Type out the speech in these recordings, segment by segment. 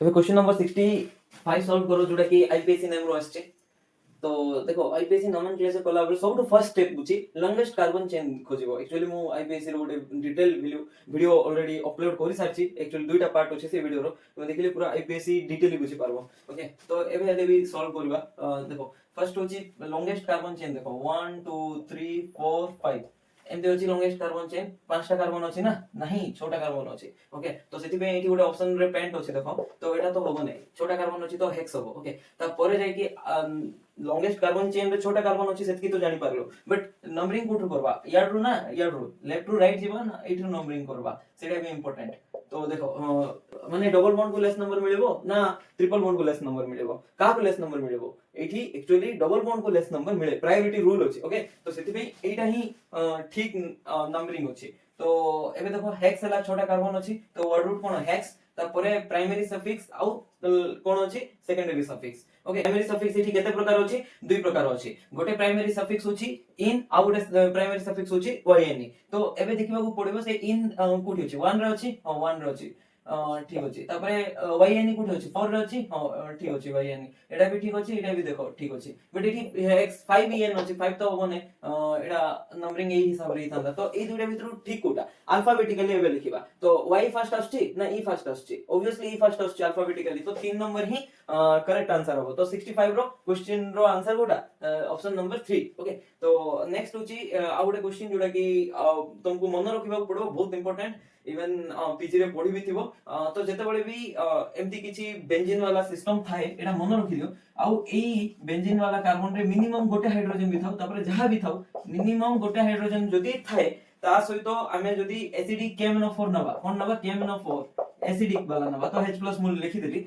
ଏବେ question number 65 solve करो जोटा कि आईपीएससी नेम रो आछे। तो देखो आईपीएससी नोमेनक्लेचर कला बेले सबटु फर्स्ट स्टेप बुची लॉन्गेस्ट कार्बन चेन खोजिबो। एक्चुअली मु आईपीएससी रो गोटे डिटेल वीडियो ऑलरेडी अपलोड करि सारछि। एक्चुअली दुईटा पार्ट अछि से वीडियो रो, तुम देखिले पूरा आईपीएससी डिटेली बुझी पारबो। ओके तो एबे हेले भी सॉल्व करबा। देखो फर्स्ट होची लॉन्गेस्ट कार्बन चेन। देखो 1 2 3 4 5 एमती अछि लॉन्गेस्ट कार्बन चेन। पांचटा कार्बन अछि ना, नहीं छोटा कार्बन अछि। ओके तो सेति पे एठी गोटे ऑप्शन रे पेंट अछि। देखो तो एटा तो होबो नै, छोटा कार्बन अछि तो हेक्स होबो। ओके ता परे जाय कि लॉन्गेस्ट कार्बन चेन रे छोटा कार्बन अछि सेति तो जानि पारलो, बट नंबरिंग कोठु करबा याडू ना याडू लेफ्ट टू राइट जीवा ना एठू नंबरिंग करबा सेटा भी इंपोर्टेंट। तो देखो माने डबल बॉन्ड को लेस नंबर मिलेबो ना ट्रिपल बॉन्ड को लेस नंबर मिलेबो, का को लेस नंबर मिलेबो एठी एक्चुअली डबल बॉन्ड को लेस नंबर मिले, प्रायोरिटी रूल अछि। ओके तो सेति पे एटा ही ठीक नंबरिंग अछि। तो एबे देखो हेक्स हला छोटा कार्बन अछि तो वर्ड रूट कोन हेक्स तापरे प्राइमरी सफिक्स आउ कोन अछि secondary suffix. Okay primary suffix एठी केते प्रकार अछि, दुई प्रकार अछि। गोटे प्राइमरी सफिक्स अछि इन आउ गोटे प्राइमरी सफिक्स अछि yn। तो एबे देखिबा को पड़िबो से इन कोठी अछि 1 रे अछि, हां 1 रे अछि ठीक अछि। तापरे yn कोठी अछि 4 रे अछि, हां ठीक अछि yn एटा भी ठीक अछि, एटा भी देखो ठीक अछि। बट एठी x 5en अछि 5 तो होबो नै, एटा नंबरिंग एही हिसाब रे थांदा। तो ए दुइटा भितर ठीक कोटा अल्फाबेटिकली एबे लिखिबा। तो y फर्स्ट आछि ना e फर्स्ट आछि, ऑब्वियसली e फर्स्ट आछि अल्फाबेटिकली। तो 3 नंबर ही करेक्ट आंसर होबो। तो 65 रो क्वेश्चन रो आंसर कोटा ऑप्शन नंबर 3। ओके तो नेक्स्ट होची आ गोटे क्वेश्चन जोडा कि तुमको मन रखिबा पड़ो, बहुत इंपोर्टेंट। इवन पीजी रे पढी भी थिबो। तो जेते बळे भी एमती किछि बेंजीन वाला सिस्टम थाए एटा मन रखि दियो। आउ एई बेंजीन वाला कार्बन रे मिनिमम गोटे हाइड्रोजन भी थाउ, तापर जहा भी थाउ मिनिमम गोटे हाइड्रोजन जदी थाए ता सहित आमे जदी एसिडिक KMnO4 नबा कोन नबा KMnO4 एसिडिक वाला नबा तो H+ मु लिखि देली।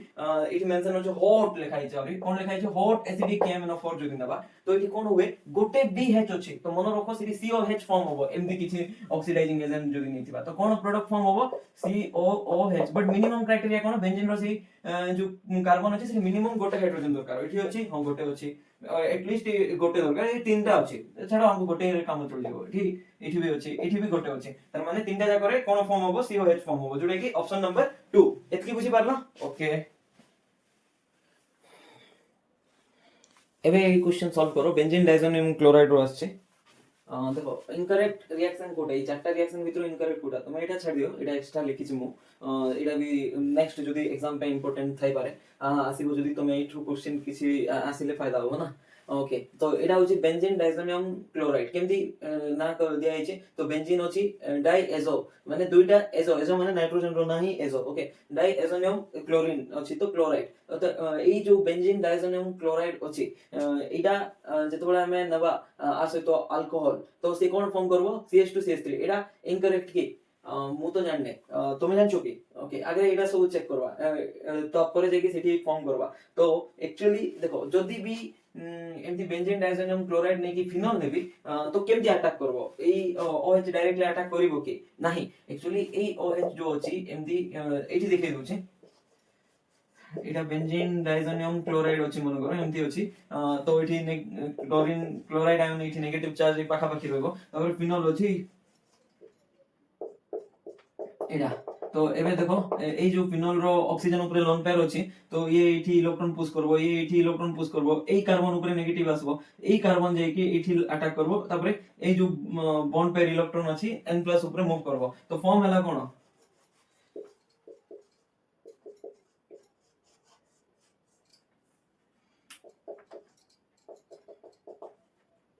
इट मेंशन होछ हॉट लिखा हिच अभी कोन लिखा हिच हॉट एसिडिक KMnO4 जदी नबा तो इठी कोन हुए गोटे बी H अछि। तो मन रखो सिरी COH फॉर्म होबो एमदी किछि ऑक्सीडाइजिंग एजेंट जदी निथिबा तो कोन प्रोडक्ट फॉर्म होबो COOH। बट मिनिमम क्राइटेरिया कोन बेंजीन रो सी जो कार्बन अछि से मिनिमम गोटे हाइड्रोजन दरकार। इठी अछि हां गोटे अछि, एटलीस्ट गोटे दरकार। ए तीनटा अछि छाडो हमको गोटे रे काम चल जेबो। एठी भी अछि, एठी भी गोटे अछि, तार माने तीनटा जा करे कोन फॉर्म होबो COH फॉर्म होबो जोडे कि ऑप्शन नंबर 2। एतकी बुझी पारला। ओके एबे ए क्वेश्चन सॉल्व करो। बेंजीन डाइजोनियम क्लोराइड रो आछे। देखो इनकरेक्ट रिएक्शन कोटा ए चारटा रिएक्शन भितर इनकरेक्ट कोटा तुम एटा छाड़ दियो, एटा एक्स्ट्रा लिखि छि मु। एटा भी नेक्स्ट जदी एग्जाम पे इंपोर्टेंट थाई पारे आसीबो जदी तुम एठु क्वेश्चन किछि आसीले फायदा हो ना। ओके तो एटा होची बेंजीन डाइजोनियम क्लोराइड केमती ना कर दिया हिचे। तो बेंजीन होची डाइएजो माने दुईटा एजो एजो माने नाइट्रोजन रो नाही एजो। ओके डाइएजोनियम क्लोरीन अछि तो क्लोराइड। तो एई जो बेंजीन डाइजोनियम क्लोराइड अछि एटा जेतबेला हमें नबा आ सहित अल्कोहल तो से कोन फॉर्म करबो CH2CH3। एटा इनकरेक्ट की मु तो जानने तुम जानछो की। ओके आगे एटा सब चेक करबा तो परे जे कि सेठी फॉर्म करबा। तो एक्चुअली देखो जदी भी एमती बेंजीन डाइजोनियम क्लोराइड ने की फिनोल नेबी तो केमती अटैक करबो एई OH डायरेक्टली अटैक करिवो की नाही। एक्चुअली एई OH जो अछि एमती एठी देखै दोछि एटा बेंजीन डाइजोनियम क्लोराइड अछि मन करो एमती अछि। तो एठी क्लोरीन क्लोराइड आयन एठी नेगेटिव चार्ज पाखा पाखी रहबो। तापर फिनोल अछि एटा। तो एबे देखो ए जो फिनोल रो ऑक्सीजन ऊपर लोन पेयर अछि तो ये एठी इलेक्ट्रॉन पुश करबो, ये एठी इलेक्ट्रॉन पुश करबो, ए कार्बन ऊपर नेगेटिव आसबो, ए कार्बन जे कि एठी अटैक करबो। तापर ए जो बॉन्ड पेयर इलेक्ट्रॉन अछि N+ ऊपर मूव करबो। तो फॉर्म हला कोन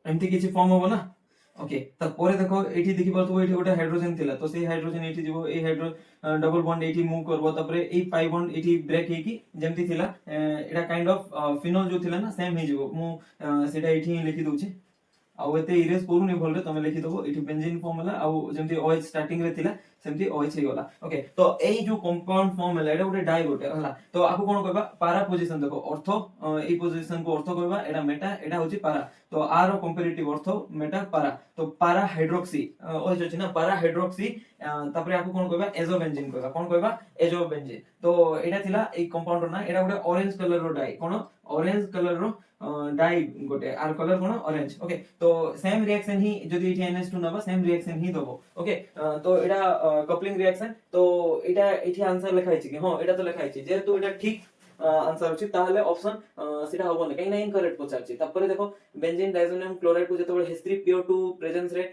एमती किछि फॉर्म होबो ना। ओके तापर देखो एठी देखि पाथबो एठी गोटे हाइड्रोजन थिला तो से हाइड्रोजन एठी जीवो, ए हाइड्रो डबल बॉन्ड एठी मूव करबो। तापर ए पाई बॉन्ड एठी ब्रेक हे की जेमती थिला एटा काइंड ऑफ फिनोल जो थिला ना सेम हे जीवो। मु सेटा एठी लिखि दोछि आउ एते इरेज करूनी भलरे तमे लिखि दबो। एठी बेंजीन फॉर्म हला आउ जेमती OH स्टार्टिंग रे थिला सेमती OH हे गला। ओके तो एई जो कंपाउंड फॉर्म हला एटा गोटे डाई गोटे हला। तो आको कोन कहबा पारा पोजीशन। देखो ऑर्थो ए पोजीशन को ऑर्थो कहबा, एटा मेटा एटा होची पारा। तो आर रो कंपैरेटिव ऑर्थो मेटा पारा। तो पारा हाइड्रोक्सी OH अछि ना पारा हाइड्रोक्सी तापर आको कोन कहबा एजो बेंजीन कहबा। कोन कहबा एजो बेंजीन। तो एटा थिला ए कंपाउंड रो ना एटा गोटे ऑरेंज कलर रो डाई कोन ऑरेंज कलर रो डाई गोटे आर कलर कोन ऑरेंज। ओके तो सेम रिएक्शन ही जदी एठी NH2 नबा सेम रिएक्शन ही दबो। ओके तो एटा कपलिंग रिएक्शन तो एटा एठी आंसर लिखा है कि हां एटा तो लिखा है जेहेतु एटा ठीक आंसर अछि ताहले ऑप्शन सेटा होबो नै काई ना इनकरेक्ट पचाछि तापर देखो बेंजीन डाइजोनियम क्लोराइड को जतबे H3PO2 प्रेजेंस रे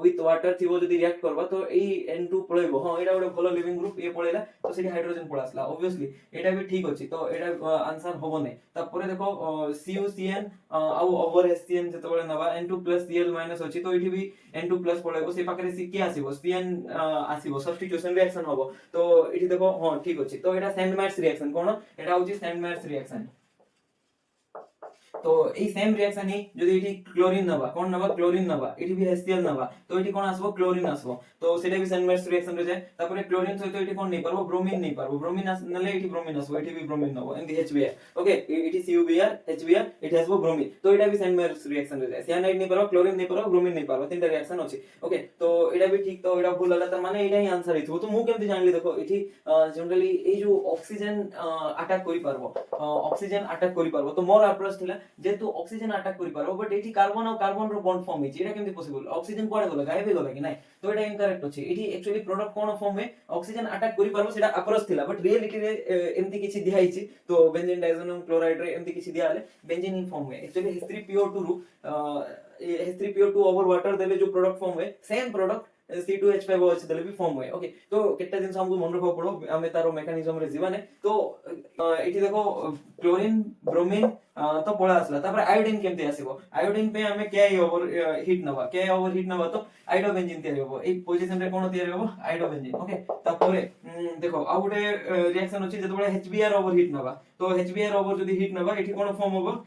विथ वाटर थिबो जदी रिएक्ट करबा तो एई N2 पळेबो हां एटा गोटे भलो लिविंग ग्रुप ए पळेला तो सेठी हाइड्रोजन पळासला ऑब्वियसली एटा भी ठीक अछि तो एटा आंसर होबो नै तापर देखो CuCN आउ ओवर HCN जतबे नबा N2+Cl- अछि तो एठी भी N2+ पळेबो से पाखरे सी के आसीबो CN आसीबो सब्स्टिट्यूशन रिएक्शन होबो तो एठी देखो हां ठीक अछि तो एटा सैंडमार्स रिएक्शन कोन एटा होची सैंडमार्स रिएक्शन तो ए सेम रिएक्शन ही जदी एठी क्लोरीन नबा कोन नबा क्लोरीन नबा एठी भी HCl नबा तो एठी कोन आसबो क्लोरीन आसबो तो सेटा भी सैंडमार्स रिएक्शन रे जाय तापर क्लोरीन सहित एठी कोन नै परबो ब्रोमीन नै परबो ब्रोमीन नले एठी ब्रोमीन आसबो एठी भी bromine Nebo and HBr okay एठी CuBr HBr एठी आसबो ब्रोमीन तो एटा भी सैंडमार्स रिएक्शन रे जाय साइनाइड नै परबो क्लोरीन नै परबो ब्रोमीन नै परबो तीनटा रिएक्शन अछि ओके तो एटा भी ठीक तो एटा भूल होला त माने एटा ही आंसर हिथबो तो मु केमति जानली देखो एठी जनरली ए जो ऑक्सीजन अटैक करि परबो ऑक्सीजन अटैक करि परबो तो मोर अप्रोच थिला जेतु ऑक्सीजन अटैक करि पारो बट एठी कार्बन और कार्बन रो बॉन्ड फॉर्म हिची एटा केमति पॉसिबल ऑक्सीजन कोडे गला गायब हे गला कि नै तो एटा इनकरेक्ट अछि एठी एक्चुअली प्रोडक्ट कोन फॉर्म में ऑक्सीजन अटैक करि पारो सेटा अप्रोच थिला बट रियलिटी रे एमति किछि दिया हिची तो बेंजीन डाइजोनियम क्लोराइड रे एमति किछि दिया हले बेंजीन इन फॉर्म में एक्चुअली H3PO2 रू H3PO2 ओवर वाटर देले जो प्रोडक्ट फॉर्म है सेम प्रोडक्ट C2H5 OH देले भी फॉर्म होय ओके तो केटा दिन हमको मन रखो पड़ो हमें तारो मेकानिज्म रे जीवा ने तो एठी देखो क्लोरीन ब्रोमीन तो पळा आसला तापर आयोडीन केमते आसीबो आयोडीन पे हमें के ओवर हीट नबा तो आइडोबेंजीन तयारी होबो ए पोजीशन रे कोन तयारी होबो आइडोबेंजीन ओके तापर देखो आ गुटे रिएक्शन अछि जतबे HBr ओवर हीट नबा तो HBr ओवर जदी हीट नबा एठी कोन फॉर्म होबो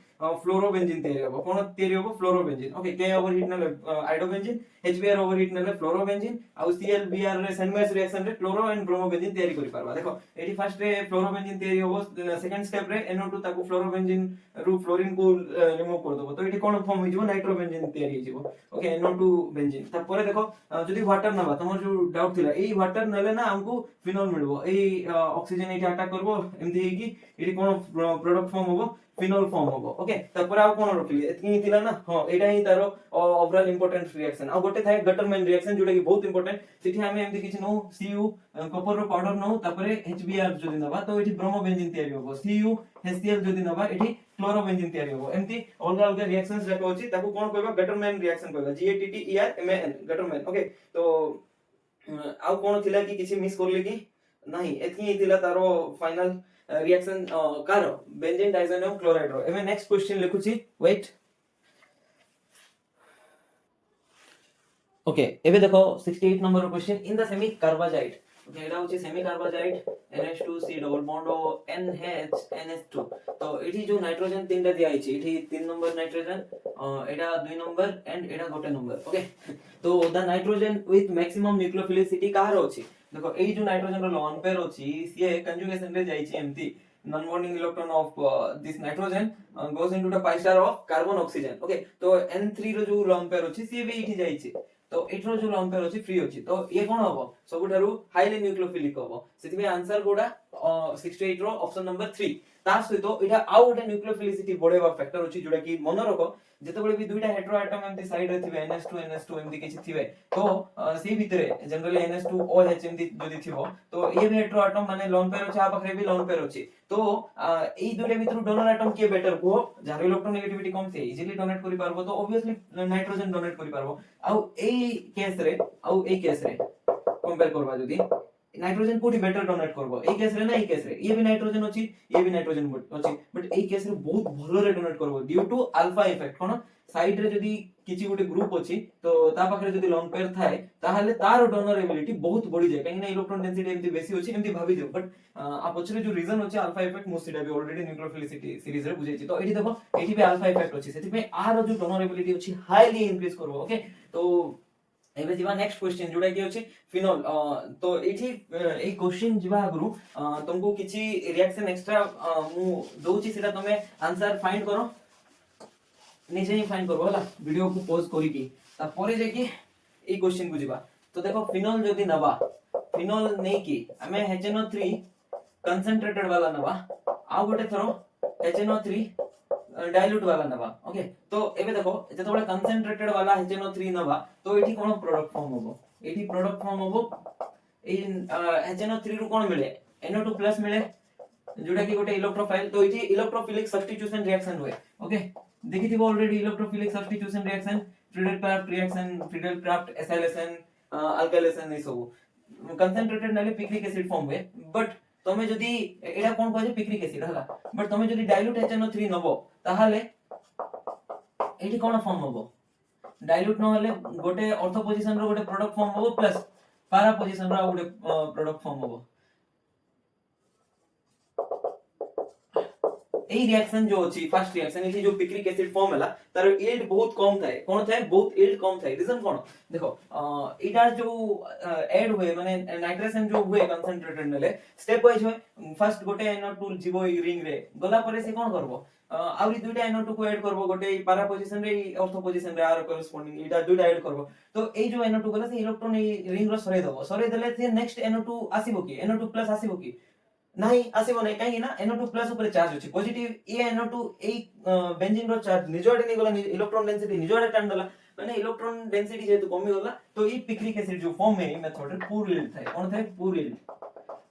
फ्लोरोबेंजीन तयारी होबो कोन तयारी होबो फ्लोरोबेंजीन ओके के ओवर हीट नले आइडोबेंजीन HBr ओवर हीट नले फ्लोरोबेंजीन आ ClBr रे सैंडमार्स रिएक्शन रे क्लोरो एंड ब्रोमोबेंजीन तयारी करि पारबा देखो एठी फर्स्ट रे फ्लोरोबेंजीन तयारी होबो सेकंड स्टेप रे NO2 ताको फ्लोरोबेंजीन रु फ्लोरीन को रिमूव कर दबो तो एठी कोन फॉर्म होई जबो नाइट्रोबेंजीन तयारी होई जबो ओके NO2 बेंजीन तापर देखो जदी वाटर नबा तमर जो डाउट थिला एई वाटर नले ना हमको फिनोल मिलबो एई ऑक्सीजन एठी अटैक करबो एमति हे कि एठी कोन प्रोडक्ट फॉर्म होबो फिनोल फॉर्म होबो ओके तापर आ कोन रखली एतकी थिला ना हां एटा ही तारो ओवरऑल इंपोर्टेंट रिएक्शन आ गोटे थाए गटरमैन रिएक्शन जोटा कि बहुत इंपोर्टेंट सिठी हमें एमति किछ नो Cu कॉपर रो पाउडर नो तापर HBr जदी नबा तो एठी ब्रोमोबेंजीन तयारी होबो Cu HCl जदी नबा एठी क्लोरोबेंजीन तयारी होबो एमति अलग अलग रिएक्शंस जाको अछि ताको कोन कहबा गटरमैन रिएक्शन कहबा GATTERMAN गटरमैन ओके तो आ कोन थिला कि किछि मिस करले कि नाही एतकी थिला तारो फाइनल रिएक्शन कार बेंजीन डाइजोनियम क्लोराइड रो एमे नेक्स्ट क्वेश्चन लिखुची वेट ओके एबे देखो 68 number question in the semicarbazide okay एटा होची semicarbazide NH2C double bond O NH NH2 तो एठी जो नाइट्रोजन तीनटा दिया आइछि एठी 3 number nitrogen Etah 2 number and एटा गोटे नंबर ओके तो the nitrogen with maximum nucleophilicity कहार अछि देखो एई जो नाइट्रोजन रो लोन पेयर अछि से कंजुगेशन रे जाइछि एमती non-bonding electron of this nitrogen goes into the pi star of carbon oxygen okay तो N3 रो जो lone pair अछि से भी इठी जाइछि तो एठरो जो lone pair अछि फ्री अछि तो ये कोन हबो सबुठारु हाईली न्यूक्लियोफिलिक हबो सेति आंसर गोडा 68 रो ऑप्शन नंबर 3 ता सहितो एटा आउ गोटे न्यूक्लियोफिलिसिटी बढेबा फैक्टर अछि जोडा कि मन रखो जेतेबेले भी दुईटा हेटेरो एटम एमती साइड रे थिबे NH2 एमती किछि थिबे तो से भितरे जनरली NH2OH एमती जदी थिबो तो ए भी हेटेरो एटम माने लोन पेयर अछि आ पाखरे भी लोन पेयर अछि तो एई दुईटा भितरु डोनर एटम के बेटर को जार इलेक्ट्रोनेगेटिविटी कम से इजीली डोनेट करि पारबो तो ऑब्वियसली नाइट्रोजन डोनेट करि पारबो आ एई केस रे कंपेयर करबा जदी नाइट्रोजन कोडी बेटर डोनेट करबो ए केस रे ना ए केस रे ये भी नाइट्रोजन अछि ये भी नाइट्रोजन अछि बट ए केस रे बहुत भलो रे डोनेट करबो ड्यू टू अल्फा इफेक्ट कोन साइड रे जदी किछि गोटे ग्रुप अछि तो ता पाखरे जदी लोन पेयर थाए ताहाले तार डोनर एबिलिटी बहुत बढ़ी जाय काहे ना इलेक्ट्रॉन डेंसिटी एमती बेसी अछि एमती भाबी दियो बट आ पछरे जो रीजन अछि अल्फा इफेक्ट मोसिटा भी ऑलरेडी न्यूक्लियोफिलिसिटी सीरीज रे बुझेछि तो एठी देखो एठी भी अल्फा इफेक्ट अछि सेति पे आर जो डोनर एबिलिटी अछि हाईली इंक्रीज करबो ओके तो एबे जीवा नेक्स्ट क्वेश्चन जोडा कि अछि फिनोल तो एठी ए क्वेश्चन जीवा गुरु तुमको किछि रिएक्शन एक्स्ट्रा मु दोछि सेटा तमे आंसर फाइंड करो निजे ही फाइंड करो हला वीडियो को पॉज करी की ता परे जे कि ए क्वेश्चन को जीवा तो देखो फिनोल जदी नबा फिनोल नै कि हमें HNO3 कंसंट्रेटेड वाला नबा आ गोटे थरो HNO3 डाइल्यूट वाला नबा ओके तो एबे देखो जतबे कंसंट्रेटेड वाला HNO3 नबा तो एठी कोन प्रोडक्ट फॉर्म होबो एठी प्रोडक्ट फॉर्म होबो এই HNO3 ରୁ কোন মিলে NO2 প্লাস মিলে जोटा कि गोटे इलेक्ट्रोफाइल तो इठी इलेक्ट्रोफिलिक सब्स्टिट्यूशन रिएक्शन हुए ओके देखिथिबो already electrophilic substitution reaction Friedel Crafts acylation alkylation ए सब कंसंट्रेटेड नाले पिक्रिक एसिड फॉर्म हुए बट तमे जदी एडा कोन कहजे पिक्रिक एसिड हला बट तमे जदी डाइल्यूट HNO3 नबो ताहाले एठी कोन फॉर्म होबो डाइल्यूट न होले गोटे ऑर्थो पोजीशन रो गोटे प्रोडक्ट फॉर्म होबो प्लस पारा पोजीशन रो गोटे प्रोडक्ट फॉर्म होबो এই রিঅ্যাকশন जो अछि फर्स्ट रिएक्शन एठी जो पिक्रिक एसिड फॉर्म हला तार यील्ड बहुत कम थाए कोन थाए बहुत यील्ड कम थाए रीजन कोन देखो एटा जो ऐड हुए माने नाइट्रेशन जो हुए कंसंट्रेटेड नेले स्टेप वाइज हुए फर्स्ट गोटे NO2 जीवो रिंग रे गला परे से कोन करबो आउरी दुइटा NO2 को ऐड करबो गोटे पारा पोजीशन रे ऑर्थो पोजीशन रे आर करेस्पोंडिंग एटा दुइटा ऐड करबो तो ए जो NO2 गला से इलेक्ट्रॉन ए रिंग रो सरे देले से नेक्स्ट NO2 आसीबो की NO2 प्लस आसीबो की नहीं आसीबो नहीं काहे ना NO2 प्लस ऊपर चार्ज अछि पॉजिटिव ए NO2 ए बेंजीन रो चार्ज निजोडे नै गला इलेक्ट्रॉन डेंसिटी निजोडे टान दला माने इलेक्ट्रॉन डेंसिटी जेतु कमी गला तो ई पिक्रिक एसिड जो फॉर्म है मेथड रे पूर यील्ड थाए कोन थाए पूर यील्ड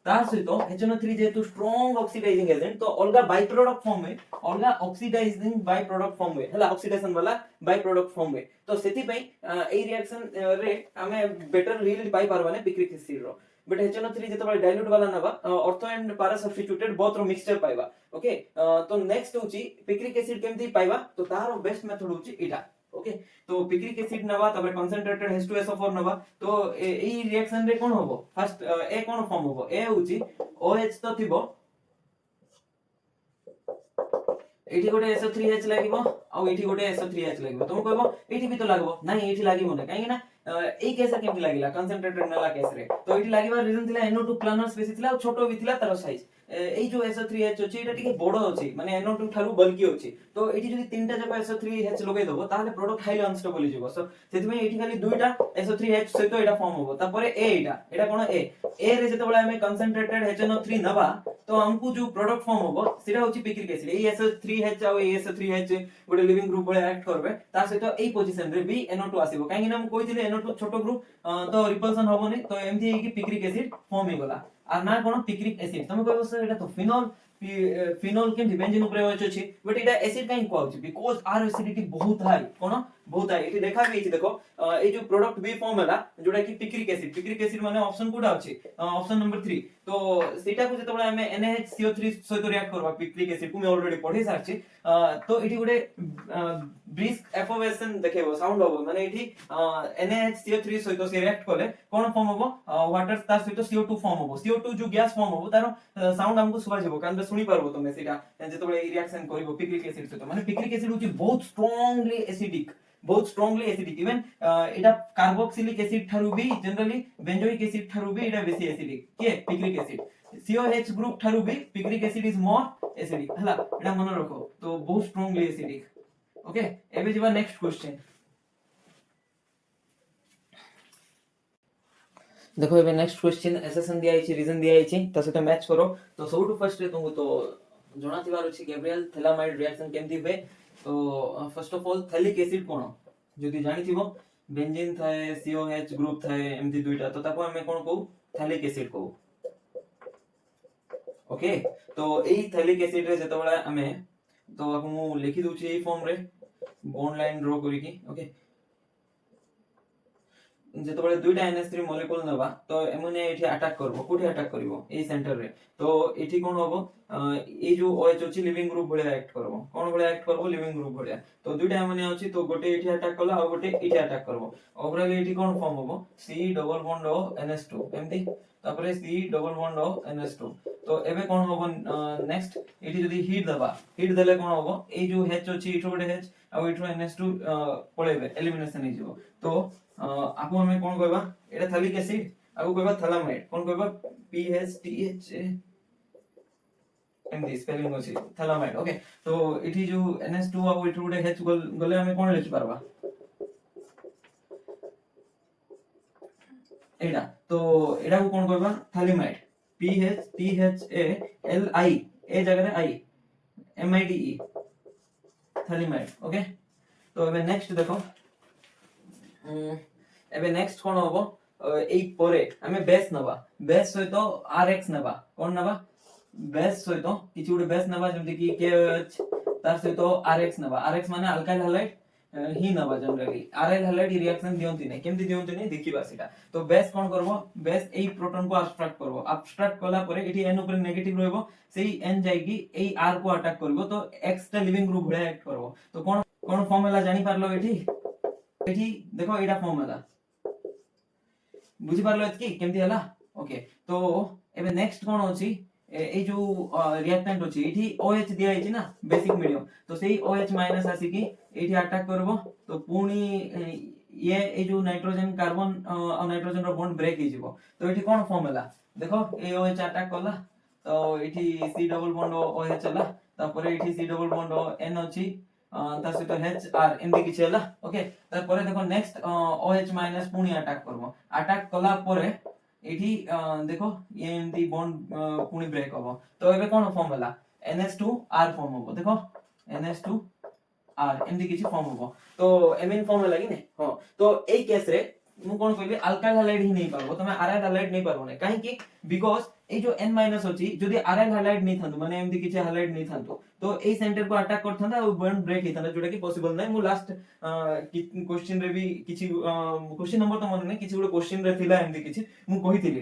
तार सहित HNO3 जेतु स्ट्रांग ऑक्सीडाइजिंग एजेंट तो अलगा बाय प्रोडक्ट फॉर्म में अलगा ऑक्सीडाइजिंग बाय प्रोडक्ट फॉर्म में हला ऑक्सीडेशन वाला बाय प्रोडक्ट फॉर्म में तो सेति पई ए रिएक्शन रे हमें बेटर यील्ड पाई परबाने पिक्रिक एसिड रो बट HNO3 जेतबे डाइल्यूट वाला नबा ortho and para substituted both रो मिक्सचर पाइबा ओके तो नेक्स्ट होची पिक्रिक एसिड केमती पाइबा तो तारो बेस्ट मेथड होची इटा ओके तो पिक्रिक एसिड नबा तबे कंसंट्रेटेड H2SO4 नबा तो ए रिएक्शन रे कोन होबो फर्स्ट ए कोन फॉर्म होबो ए होची OH तो थिबो एठी गोटे SO3H लागिबो आ एठी गोटे SO3H लागिबो तुम कहबो एठी भी तो लागबो नहीं एठी लागिबो ना काहे ना ए केस केमती लागिला कंसंट्रेटेड नला केस रे तो एठी लागिबा रीजन थिला NO2 प्लानर स्पेसिस थिला छोटो भी थिला तार साइज এই जो SO3H अछि एटा टिके बडो अछि माने NO2 थारु बल्की अछि तो एठी जदी तीनटा जक SO3H लगै दबो ताले प्रोडक्ट हाईली अनस्टेबल हिजो सो सेति में एठी खाली दुइटा SO3H सहित एटा फॉर्म होबो तापरे ए एटा कोन ए रे जते बळे हमें कंसंट्रेटेड HNO3 नबा तो हमकु जो प्रोडक्ट फॉर्म होबो सेटा होछि picric acid A SO3H uh A SO3H गोटे लिविंग ग्रुप बळे एक्ट करबे ता सहित एई पोजीशन रे भी NO2 आसीबो काहे कि हम कहिथिले NO2 छोटो ग्रुप तो रिपल्सन होबोनी तो एमथि कि पिक्रिक एसिड फॉर्म हे गला আর না কোন পিক্রিক এসিড তুমি কইবো স্যার এটা তো ফিনল কেমতি বেঞ্জিন উপরে আছে बट এটা एसिड काई কোয়াউছি बिकॉज आर एसिडिटी बहुत हाई कोन बहुत हाई एठी देखा गई देखो ए जो प्रोडक्ट बी फॉर्म हला जोटा कि पिक्रिक एसिड माने ऑप्शन कोडा अछि ऑप्शन नंबर 3 तो सेटा को जतबळे हमें NaHCO3 सहित रिएक्ट करबा पिक्रिक एसिड को मैं ऑलरेडी पढी सारछि तो एठी गोटे ब्रिस्क एफोवेशन देखेबो साउंड होबो माने एठी NaHCO3 सहित से रिएक्ट करले कोन फॉर्म होबो वाटर तार सहित CO2 फॉर्म होबो CO2 जो गैस फॉर्म होबो तार साउंड हमको सुबा जेबो कान सुनी पारबो तमे सेटा जतबळे ए रिएक्शन करिवो पिक्रिक एसिड सहित माने पिक्रिक एसिड होची बहुत स्ट्रांगली एसिडिक इवन एटा कार्बोक्सिलिक एसिड थारु भी जनरली बेंजोइक एसिड थारु भी एटा बेसी एसिडिक के पिक्रिक एसिड COH ग्रुप थारु भी picric acid is more acidic हला एटा मन रखो तो बहुत स्ट्रांगली एसिडिक ओके एबे जेबा नेक्स्ट क्वेश्चन देखो एबे नेक्स्ट क्वेश्चन एसेसन दिया आइछि रीजन दिया आइछि त सेटा मैच करो तो सबटु फर्स्ट रे तुमको तो जणा थिबार अछि गैब्रियल थैलामाइड रिएक्शन केमति बे तो first of all phthalic acid कोन जदी जानि थिबो बेंजीन थाए COH ग्रुप थाए एमति दुइटा तो ताको हमें कोन कहू थैलिक एसिड कहू ओके तो एई थैलिक एसिड रे जतबेला हमें तो आपको मु लिखि दउछि एई फॉर्म रे बॉन्ड लाइन ड्रा करी की ओके जतबेले दुइटा NH3 मॉलिक्यूल नबा तो एमोनिया एठी अटैक करबो कोठी अटैक करबो ए सेंटर रे तो एठी कोन होबो ए जो OH अछि लिविंग ग्रुप भलिया एक्ट करबो कोन भलिया एक्ट करबो लिविंग ग्रुप भलिया तो दुइटा एमोनिया अछि तो गोटे एठी अटैक करला आ गोटे एठी अटैक करबो ओवरऑल एठी कोन फॉर्म होबो C double bond O NH2 एमती तापरे C double bond O NH2 तो एबे कोन होबो नेक्स्ट एठी जदी हीट देले कोन होबो ए जो H अछि एठो गोटे H आ एठो NH2 पळेबे एलिमिनेशन हे जिवो तो आपको हमें कौन कहबा एटा थैलिक एसिड आपको कहबा थैलामाइड कौन कहबा PHTH एमडी स्पेलिंग अछि थैलामाइड ओके तो इठी जो NH2 आ इठी गोटे H गले हमें कौन लिखि पारबा एटा तो एटा को कौन कहबा थैलामाइड PHTHALI ए जगह रे I MIDE थैलामाइड ओके तो एबे नेक्स्ट देखो एबे नेक्स्ट कोन होबो এই পরে আমি বেস নেবা বেস সহিত rx নেবা কোন নেবা বেস সহিত কিছু ଗୋଟେ বেস নেবা যেমতি কি KOH তার সহিত rx নেবা rx মানে আলকাইল হ্যালাইড হি নেবা জেনারেলি rl হ্যালাইড রিঅ্যাকশন দিয়ନ୍ତି নাই কেমতি দিয়ନ୍ତି নাই ଦେଖିবা সেটা তো বেস কোন করব বেস এই প্রোটন কো আবস্ট্রাক্ট করব আবস্ট্রাক্ট কলা পরে এটি n উপরে নেগেটিভ রইব সেই n যাইকি এই r কো আটাক করব তো x টা লিভিং গ্রুপ ভଳିଆ অ্যাক্ট করব তো কোন কোন ফর্মুলা জানি পারলো এটি এটি দেখো এটা ফর্মুলা বুঝি পারলো এতকি কেমতি হলা ওকে তো এবে নেক্সট কোন ଅଛି এই যে রিঅ্যাক্ট্যান্ট ଅଛି এটি OH দিয়া আছে না বেসিক মিডিয়াম তো সেই OH মাইনাস আসি কি এটি আটাক করব তো পুনি ये এই যে নাইট্রোজেন কার্বন আর নাইট্রোজেন র বন্ড ব্রেক হই যাব তো এটি কোন ফর্মুলা দেখো এই OH আটাক কলা তো এটি C ডবল বন্ড OH হলা তারপরে এটি C ডবল বন্ড N ଅଛି তার সহিত H আর এমডি কিছু হলা ওকে তারপরে দেখো নেক্সট OH মাইনাস পুনি আটাক করব আটাক কলা পরে এটি দেখো এমডি বন্ড পুনি ব্রেক হবো তো এবে কোন ফর্মুলা NH2R ফর্ম হবো দেখো NH2 আর এমডি কিছু ফর্ম হবো তো এমিন ফর্মুলা কি নে হ্যাঁ তো এই কেস রে মু কোন কইলি আলকাইল হ্যালাইড হি নেই পারবো তুমি আরএল হ্যালাইড নেই পারবো না কাहे कि বিকজ এই যে n মাইনাস ଅଛି যদি আরএল হ্যালাইড নেই থান্তু মানে এমডি কিছু হ্যালাইড নেই থান্তু তো এই সেন্টার को अटैक करथांदा और बॉन्ड ब्रेक हितांदा जोटा कि पॉसिबल नै मु लास्ट क्वेश्चन रे भी किछि क्वेश्चन नंबर तो मन नै किछि गुड क्वेश्चन रे थिला एमडी किछि मु कहिथिली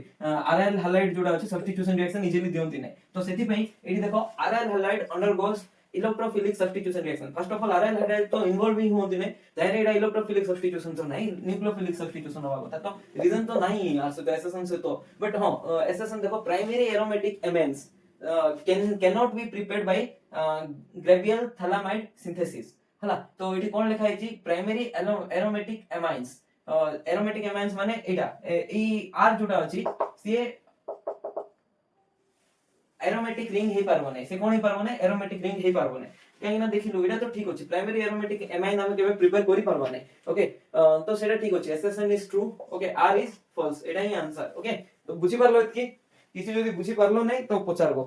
आरएल हलाइड जोटा अछि सब्स्टिट्यूशन रिएक्शन इजीली दियंती नै तो सेति पई एठी देखो RL halide undergoes electrophilic substitution reaction first of all RL halide तो इन्वॉल्व ही होती नै तारे एटा इलेक्ट्रोफिलिक सब्स्टिट्यूशन तो नै न्यूक्लियोफिलिक सब्स्टिट्यूशन होवा କଥା तो रीजन तो नहीं यार से तो एसेशन से तो बट हां एसेशन देखो primary aromatic amines cannot be prepared by Gabriel phthalimide synthesis हला तो एठी कोन लिखा है जी प्राइमरी एरोमेटिक एमाइन्स माने एटा ई आर जोटा अछि से एरोमेटिक रिंग हे पारबो नै से कोन हे पारबो नै एरोमेटिक रिंग हे पारबो नै काहे ना देखिलु एटा तो ठीक अछि प्राइमरी एरोमेटिक एमाइन हम केबे प्रिपेयर करि पारबो नै ओके तो सेटा ठीक अछि assertion is true okay R is false एटा ही आंसर ओके तो बुझी पारलो कि किसी जदी बुझी पारलो नै तो पचारबो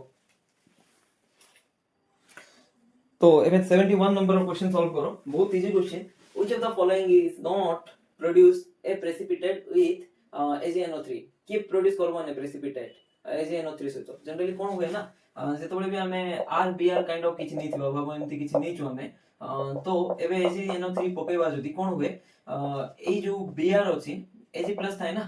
तो एबे 71 नंबर ऑफ क्वेश्चन सॉल्व करो बहुत easy question which of the following is not produce a precipitate with AgNO3 की प्रोड्यूस करबो ने प्रेसिपिटेट AgNO3 से तो जनरली कोन हुए ना जेतबळे भी हमें RBr काइंड ऑफ किछ नै थिबो बाबा एमती किछ नै छु हमें तो एबे AgNO3 पकेबा जदी कोन हुए ए जो Br अछि Ag प्लस थाए ना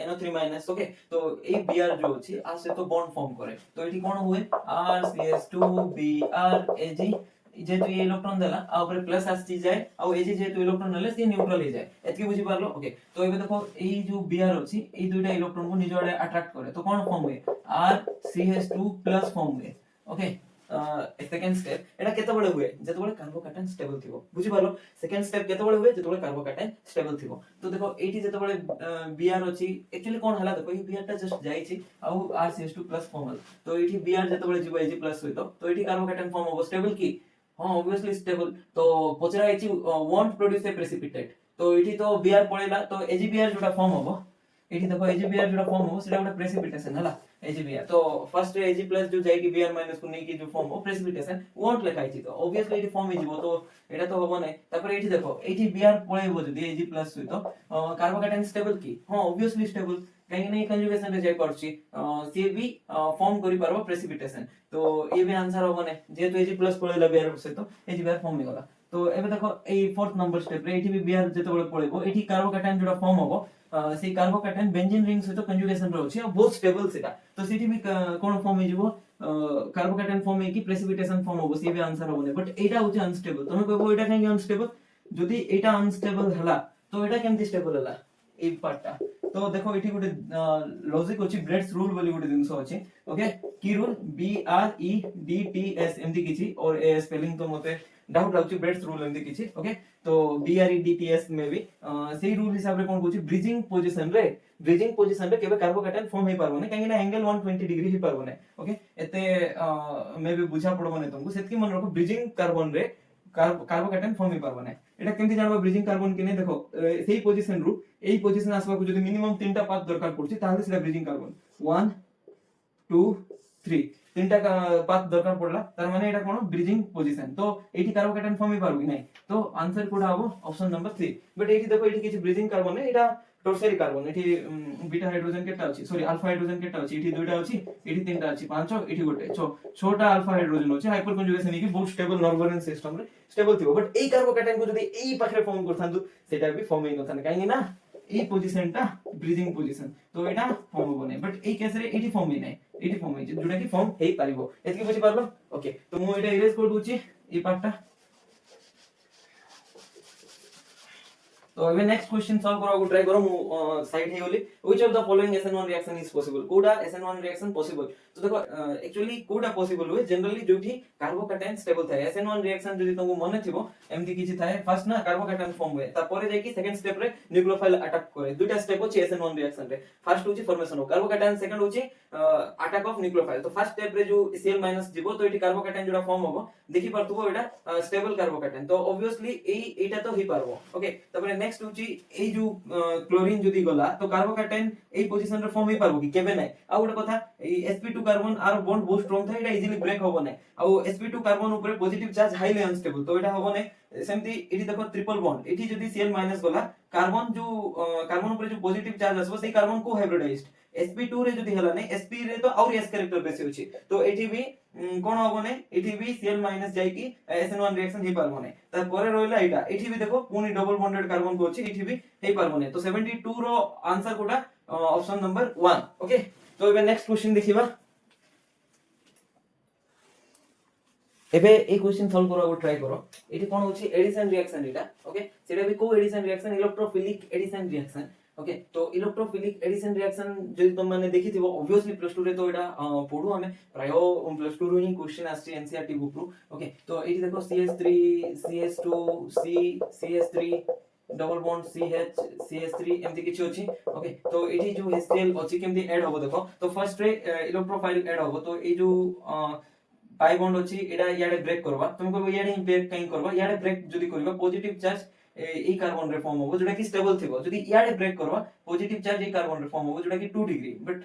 NO3 माइनस ओके तो ए Br जो अछि आ से तो बॉन्ड फॉर्म करे तो एठी कोन हुए RCS2 Br Ag जेतु ये इलेक्ट्रॉन देला आ ऊपर प्लस आसी जाए आ Ag जेतु इलेक्ट्रॉन नेले से न्यूट्रल हो जाए एतकी बुझी पारलो ओके तो एबे देखो ए जो Br अछि ए दुइटा इलेक्ट्रॉन को निज आड़े अट्रैक्ट करे तो कोन फॉर्म हुए RCS2 प्लस फॉर्म हुए ओके सेकंड स्टेप एटा केते बळे हुए जेतबळे कार्बोकैटायन स्टेबल थिबो बुझी पारलो सेकंड स्टेप केते बळे हुए जेतबळे कार्बोकैटायन स्टेबल थिबो तो देखो एठी जेतबळे Br अछि एक्चुअली कोन हला देखो ई Br ता जस्ट जाई छी आ RCS2 प्लस फॉर्म हल तो एठी Br जेतबळे जीव Ag प्लस होइतो तो एठी कार्बोकैटायन फॉर्म होबो स्टेबल की हां ऑब्वियसली स्टेबल तो पचरा आइछि वांट प्रोड्यूस ए प्रेसिपिटेट तो एठी तो Br पळेला तो AgBr जोटा फॉर्म होबो एठी देखो AgBr जोटा फॉर्म होबो सेटा गोटे प्रेसिपिटेशन हला AgBr तो फर्स्ट Ag प्लस जो जाई कि Br माइनस को नै कि जो फॉर्म हो प्रेसिपिटेशन वांट लिखाइ छी तो ऑब्वियसली एठी फॉर्म हिजबो तो एटा तो होबो नै तापर एठी देखो एठी Br पळेबो जदी Ag प्लस होइतो कार्बोकैटायन स्टेबल की हां ऑब्वियसली स्टेबल काहे नै कंजुगेशन रे जाई परछि सी भी फॉर्म करि परबो प्रेसिपिटेशन तो ए भी आंसर होबो नै जेतु Ag प्लस पळेला Br सहित AgBr फॉर्म नि गला तो एबे देखो ए फोर्थ नंबर स्टेप रे एठी भी Br जेतबळे पळेबो एठी कार्बोकैटायन जोटा फॉर्म होबो से कार्बोकैटायन बेंजीन रिंग सहित कंजुगेशन रे अछि बहुत स्टेबल सेटा तो सेठी भी कोन फॉर्म हिजबो कार्बोकैटायन फॉर्म है कि प्रेसिपिटेशन फॉर्म होबो से भी आंसर होबो नै बट एटा होछि अनस्टेबल तमे कहबो एटा काहे अनस्टेबल जदी एटा अनस्टेबल हला तो एटा केमति स्टेबल हला ए पार्टटा तो देखो एठी गोटे लॉजिक अछि ब्रेड्स रूल बोली गोटे दिनसो अछि ओके की रूल BREDTS एमदी किछि और ए स्पेलिंग तो मते डाउट लागछि ब्रेड्स रूल एमदी किछि ओके तो BREDTS में भी सेही रूल हिसाब रे कोन कहछि ब्रिजिंग पोजीशन रे केबे कार्बोकैटायन फॉर्म हे पारबो नै काहे ना एंगल 120 डिग्री हे पारबो नै ओके एते मे भी बुझा पड़बो नै तुमको सेतकी मन रखो ब्रिजिंग कार्बन रे कार्बोकैटायन फॉर्म हे पारबो नै एटा केमति जानबो ब्रिजिंग कार्बन कि नै देखो सेही पोजीशन रु एई पोजीशन आसबा को जदी मिनिमम 3टा पाथ दरकार पड़छि ताहले सेटा ब्रिजिंग कार्बन 1 2 3 तीनटा पाथ दरकार पड़ला तार माने एटा कोन ब्रिजिंग पोजीशन तो एठी कार्बोकैटायन फॉर्म हे पारबो नै तो आंसर कोडा हबो ऑप्शन नंबर 3 बट एठी देखो एठी किछि ब्रिजिंग कार्बन नै एटा टर्शियरी कार्बन एठी बीटा हाइड्रोजन केटा अछि सॉरी अल्फा हाइड्रोजन केटा अछि एठी दुइटा अछि एठी तीनटा अछि पांच एठी गोटे छोटा अल्फा हाइड्रोजन अछि हाइपर कंजुगेशन की बहुत स्टेबल नॉर्मल सिस्टम रे स्टेबल थिबो बट एई कार्बोकैटायन को जदी एई पाखरे फॉर्म करथांतु सेटा भी फॉर्म हेइ नथान काहे ना एई पोजीशनटा ब्रीदिंग पोजीशन तो एटा फॉर्म होबो नै बट एई केस रे एठी फॉर्म हेइ नै एठी फॉर्म हेइ जोटा की फॉर्म हेइ पारिबो एतकी बुझि पारलो ओके तो मु एटा इरेज कर दूची ए पार्टटा तो अबे नेक्स्ट क्वेश्चन सॉल्व करा ट्राई करो मु साइड हे होली which of the following SN1 reaction is possible कोडा SN1 रिएक्शन पॉसिबल तो देखो एक्चुअली कोडा पॉसिबल हुए जनरली जोठी कार्बोकैटायन स्टेबल थाए SN1 रिएक्शन जदी तुमको मने थिबो एमती किछि थाए फर्स्ट ना कार्बोकैटायन फॉर्म हुए ता परे जाय कि सेकंड स्टेप रे न्यूक्लियोफाइल अटैक करे दुटा स्टेप अछि SN1 रिएक्शन रे फर्स्ट होची फॉर्मेशन ऑफ कार्बोकैटायन सेकंड होची अटैक ऑफ न्यूक्लियोफाइल तो फर्स्ट स्टेप रे जो Cl- जीवो तो एटी कार्बोकैटायन जोडा फॉर्म होबो देखि परतुबो एटा स्टेबल कार्बोकैटायन तो ऑब्वियसली एटा तो ही पारबो ओके तबरे नेक्स्ट होची ए जो क्लोरीन जदी गला तो कार्बोकैटायन ए पोजीशन रे फॉर्म ही पारबो कि केबे नै आ गोटे कथा ए sp2 कार्बन आर बॉन्ड बहुत स्ट्रांग था एटा इजीली ब्रेक होबो नै आ sp2 कार्बन ऊपर पॉजिटिव चार्ज हाईली अनस्टेबल तो एटा होबो नै सेमती एठी देखो ट्रिपल बॉन्ड एठी जदी Cl- गला कार्बन जो कार्बन ऊपर जो पॉजिटिव चार्ज आसबो सेही कार्बन को हाइब्रिडाइज्ड sp2 रे जदी हला नै sp रे तो और s कैरेक्टर बेसी होची तो एठी भी कोन होबो नै एठी भी Cl- जाय कि SN1 रिएक्शन हे पारबो नै त परे रोइला एटा एठी भी देखो पुनी डबल बॉन्डेड कार्बन को अछि एठी भी हे पारबो नै तो 72 रो आंसर कोटा ऑप्शन नंबर 1 ओके तो एबे नेक्स्ट क्वेश्चन देखिबा एबे ए क्वेश्चन सॉल्व करा ट्राई करो एठी कोन होची एडिशन रिएक्शन एटा ओके सेटा भी को addition reaction electrophilic addition reaction okay तो इलेक्ट्रोफिलिक एडिशन रिएक्शन जदि तुम माने देखिथिबो ऑब्वियसली प्लस 2 रे तो एटा पढू हमें प्राय प्लस 2 रो ही क्वेश्चन आछि एनसीईआरटी बुक रो ओके तो एठी देखो CH3 CH2 C CH3 double bond CH CH3 एमती किछि अछि ओके तो एठी जो HCl अछि केमती ऐड होबो देखो तो फर्स्ट रे इलेक्ट्रोफाइल ऐड होबो तो ए जो पाई बॉन्ड अछि एडा याडे ब्रेक करबा तुमको याडे ब्रेक काई करबा याडे ब्रेक जदी करबा पॉजिटिव चार्ज ए कार्बन रे फॉर्म होबो जोटा कि स्टेबल थिबो जदी याडे ब्रेक करबा पॉजिटिव चार्ज ए कार्बन रे फॉर्म होबो जोटा कि 2 डिग्री बट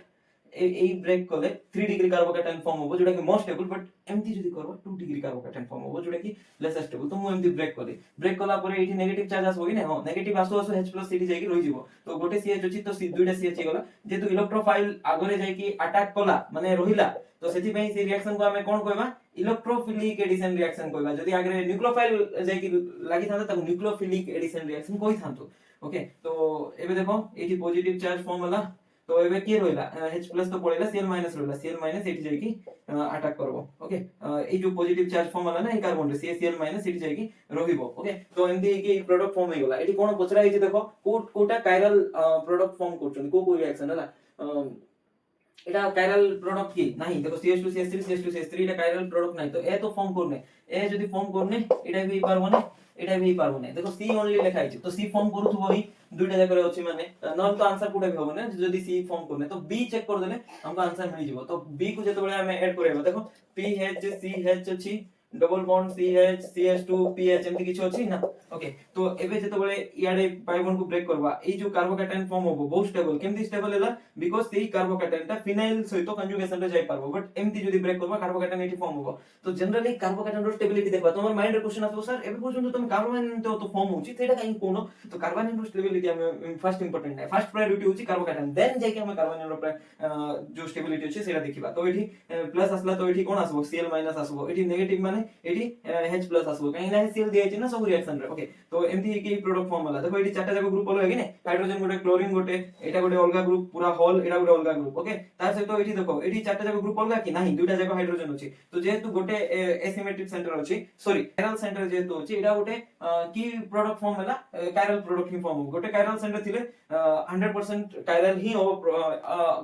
ए ब्रेक कले 3 डिग्री कार्बोकैटायन फॉर्म होबो जोटा कि मोर स्टेबल बट एमती जदी करबा 2 डिग्री कार्बोकैटायन फॉर्म होबो जोटा कि लेस स्टेबल तो मु एमती ब्रेक कला परे एठी नेगेटिव चार्ज आसबो कि नै हां नेगेटिव आसो H+ एठी जाय कि रहि जिवो तो गोटे CH अछि तो दुइटा CH गला जेतु इलेक्ट्रोफाइल आगरे जाय कि अटैक कला माने रहिला तो सेति पई से रिएक्शन को हमें कोन कहबा इलेक्ट्रोफिलिक एडिशन रिएक्शन कहबा जदी आगरे न्यूक्लियोफाइल जाय कि लागि थांता त न्यूक्लियोफिलिक एडिशन रिएक्शन कहि थांतो ओके तो एबे देखो एठी पॉजिटिव चार्ज फॉर्म होला तो एबे के रहिला H+ तो पळेला Cl- रहिला Cl- एठी जाय कि अटैक करबो ओके ए जो पॉजिटिव चार्ज फॉर्म होला ना ए कार्बन रे Cl- एठी जाय कि रहिबो ओके तो एंदी कि प्रोडक्ट फॉर्म हे गला एठी कोन पचरा हे देखो कोटा कायरल प्रोडक्ट फॉर्म करछन को रिएक्शन हला एटा कायरल प्रोडक्ट की नहीं देखो CH2 CH3 CH2 CH3 एटा कायरल प्रोडक्ट नहीं तो ए तो फॉर्म करने ए जदी फॉर्म करने एटा भी पारबो ना एटा भी पारबो ना देखो C ओनली लिखा है तो C फॉर्म करूथबो ही दुइटा जगह अछि माने न तो आंसर कोडा भी होबो ना जदी C फॉर्म करने तो B चेक कर देले हमको आंसर मिल जिवो तो B को जते बेले हमें ऐड करबो देखो PH CH अछि double bond CH CH2 PH एमती किछ अछि ना ओके तो एबे जते बेले याडे पाई बॉन्ड को ब्रेक करबा ए जो कार्बोकैटायन फॉर्म होबो बहुत स्टेबल केमती स्टेबल हैला बिकॉज़ सेही कार्बोकैटायन ता फिनाइल सहित कंजुगेशन रे जाय पारबो बट एमती जदी ब्रेक करबा कार्बोकैटायन एठी फॉर्म होबो तो जनरली कार्बोकैटायन रो स्टेबिलिटी देखबा तमर माइंड रे क्वेश्चन आसबो सर एबे पर्यंत तुम कार्बोकैटायन तो फॉर्म होची सेटा काई कोनो तो कार्बोकैटायन रो स्टेबिलिटी हम फर्स्ट इंपोर्टेंट है फर्स्ट प्रायोरिटी होची कार्बोकैटायन देन जाय कि हम कार्बोकैटायन रो जो स्टेबिलिटी होची सेटा देखिबा तो एठी प्लस आसला तो एठी कोन आसबो Cl- आसबो एठी नेगेटिव माने एठी H+ आसबो काई ना Cl दिया छै ना सब रिएक्शन रे ओके तो एमती की प्रोडक्ट फॉर्म होला देखो एठी चारटा जाको ग्रुप होलो है कि नै हाइड्रोजन गोटे क्लोरीन गोटे एटा गोटे अलगा ग्रुप पूरा होल एटा गोटे अलगा ग्रुप ओके तार सहित एठी देखो एठी चारटा जाको ग्रुप अलगा कि नाही दुइटा जाको हाइड्रोजन अछि तो जेहेतु गोटे एसिमेट्रिक सेंटर अछि सॉरी कायरल सेंटर जेहेतु अछि एटा गोटे की प्रोडक्ट फॉर्म होला कायरल प्रोडक्ट ही फॉर्म गोटे कायरल सेंटर थिले 100% कायरल ही हो